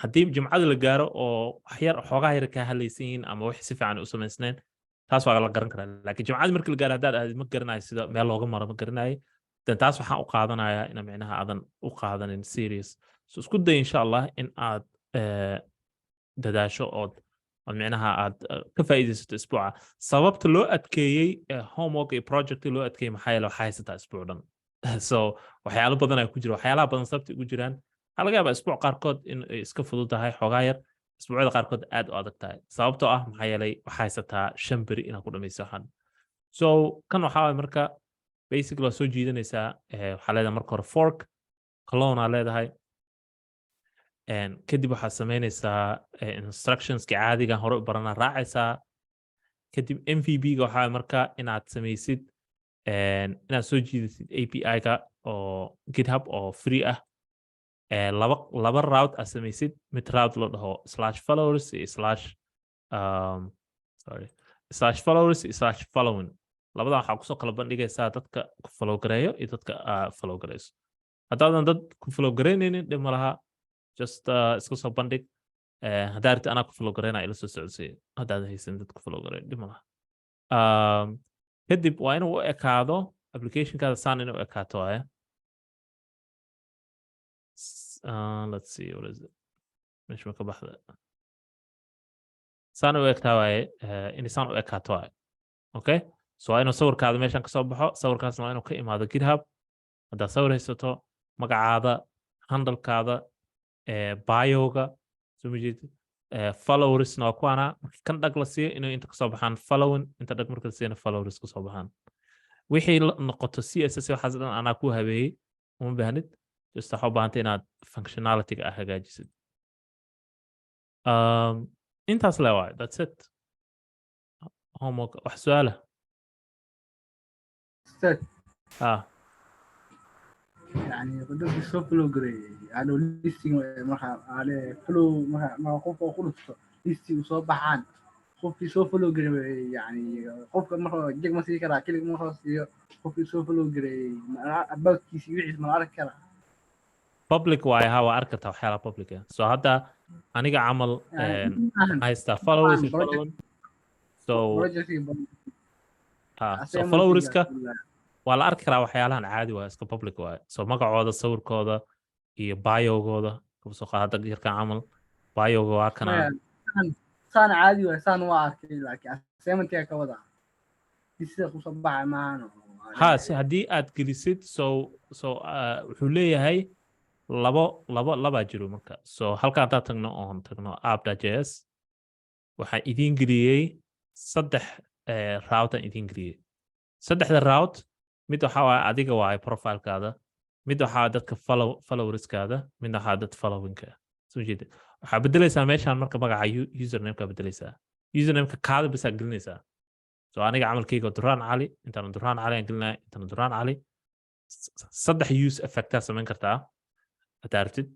Speaker 1: haddii jimcada la gaaro oo xoogaa yar ka hadlaysan yihiin ama wax si fiican u samaysneen taas waa la garan karaa laakiin jimcada markii la gaaro haddaad aadid ma garanayo sida meel looga maro ma garanayo dan taas waxaan u qaadanayaa ina micnaha aadan u qaadanin serious so isku day insha allah in aad dadaasho ood micnaha aad ka faa'iidaysato isbuuca sababta loo adkeeyey homework iyo project loo adkeeyey maxaa yeele waxaa haysataa isbuuc dhan so waxyaalo badan ay ku jira waxyaalaha badan sababta ugu jiraan waxaa laga yaabaa isbuuc qaarkood in ay iska fudud tahay xoogaa yar isbuucyada qaarkood aad u adag tahay sababtoo ah maxaa yeelay waxaa haysataa 5 beri inaad ku dhamayso waxaan so kan waxaa waay marka basically waa soo jiidanaysaa waxaa leedahay marka hore fork clone aa leedahay kadib waxaad samaynaysaa instructionski caadiga hore u baranaa raacaysaa kadib mvb-ga waxaa marka inaad samaysid inaad soo jiidatid API-ga oo GitHub oo free ah laba route aad samaysid mid route loo dhaho /followers iyo /followers iyo /following labadan waxaa kusoo kala bandhigaysaa dadka ku follow gareeyo iyo dadka follow gareyso haddaadan dad ku follow gareynaynin dhib ma laha just iska soo bandhig haddaa rabtid anaa ku follow gareynaa ila soo socodsiiya haddaadan haysan dad ku follow gareeyo dhib ma laha kadib waa inuu u ekaado applicationkaada saan inuu u ekaato waaye let's see what is it meesha ma ka baxda saan u egtaa waaye in saan u ekaato waaye okay so waa inuu sawirkaada meeshan kasoo baxo sawirkaasna waa inuu ka imaado GitHub haddaad sawir haysato magacaada handlekaada bioga soo majeedid followersna waa kuwaana markii kan dhag la siiyo inay inta kasoo baxaan following inta dhag marka la siiyana followers kasoo baxaan wixii noqoto CSS waxaas dhan anaa ku habeeyey uma baahnid just waxaa u baahantay inaad functionality-ga ah hagaajisid intaas le waayo that's it homework wax su-aala
Speaker 8: يعني قدرت الشوف فلو جري يعني ليستينج على فلو ما خوف أقول ليستينج وصوب عن خوف يشوف فلو جري يعني خوف مرة جيك ما سيكرا كل مرة خوف يشوف فلو جري أبغى كيسي يعيش من عارف كلا
Speaker 1: public واي هوا أركتها وحياة public so هذا أنا عمل هايستا followers following so so followers ka waa la arki karaa waxyaalahan caadi waa iska public waa so magacooda sawirkooda iyo biogooda soo qaada yarkan camal bioga waa kana
Speaker 8: saan caadi waa saan waa arkay laakiin assignment ka wada sida ku soo baxay maano
Speaker 1: ha si hadii aad gelisid so wuxuu leeyahay laba jiro marka so halka aad tagno app.js waxaan idin geliyay 3 route aan idin geliyay 3 route mid waxa waa adiga waa profile-kaada mid waxa dadka followerskaada mid waxa dad following-ka soo jeed waxa bedelaysaa meeshan marka magaca username-ka bedelaysaa username-ka kaada bas aad gelinaysaa so aniga camalkayga Duraan Cali intaan Duraan Cali aan gelinay intaan Duraan Cali 3 use effect samayn kartaa aad aragtid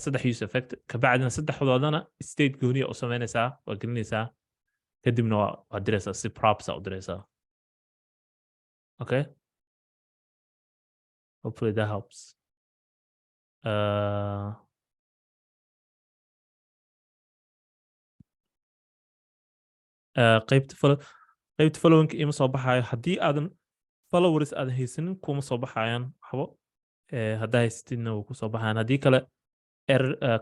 Speaker 1: saddex use effect kabacdina saddexdoodana state gooniya u samaynaysaa waa gelinaysaa kadibna waa diraysaa si props u diraysaa. Okay, hopefully that helps. qaybta following ima soo baxaayo haddii aadan followers aadan haysanin kuma soo baxayaan waxbo haddaa haysatidna wuu kusoo baxayaan haddii kale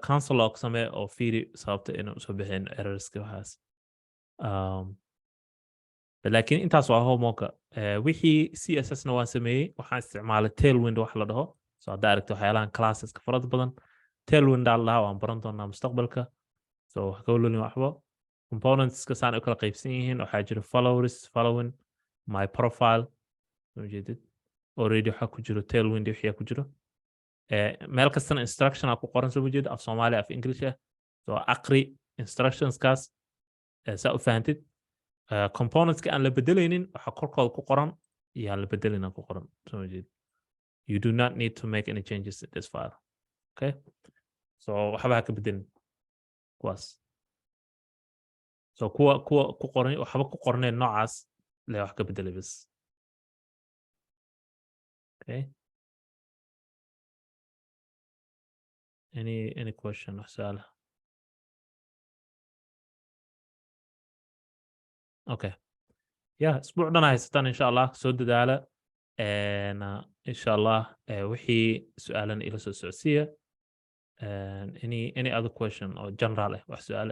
Speaker 1: cancel log samee oo fiiri sababta inaan usoo bixin errorska waxaas. laakiin intaas waa homeworka. wixii CSS na waan sameeyey waxaan isticmaalay tailwind wax la dhaho so haddaa aragto waxyaalahan classeska farada badan tailwind aa lahaa waan baran doonaa mustaqbalka so wax ka walolin waxbo. componentska saan u kala qaybsan yihiin waxaa jira followers following my profile ujeedid already waxaa ku jiro tailwind wixii ku jiro meel kastana instruction aa ku qoran soo jeed af Soomaali af English ah so aqri instructions kaas saa u fahantid. componentska aan la bedelaynin waxa korkooda ku qoran iyo aan la bedelin ku qoran soo jeed. You do not need to make any changes in this file. Okay, so waxba ka bedelin kuwaas. So kuwa ku qoran waxba ku qorneen noocaas le wax ka bedelay bas. Okay, any question or su'aal? Okay, yeah, isbuucdan haysataan insha Allah soo dadaala insha Allah wixii su'aalan ila soo socodsiiya any other question or general wax su'aal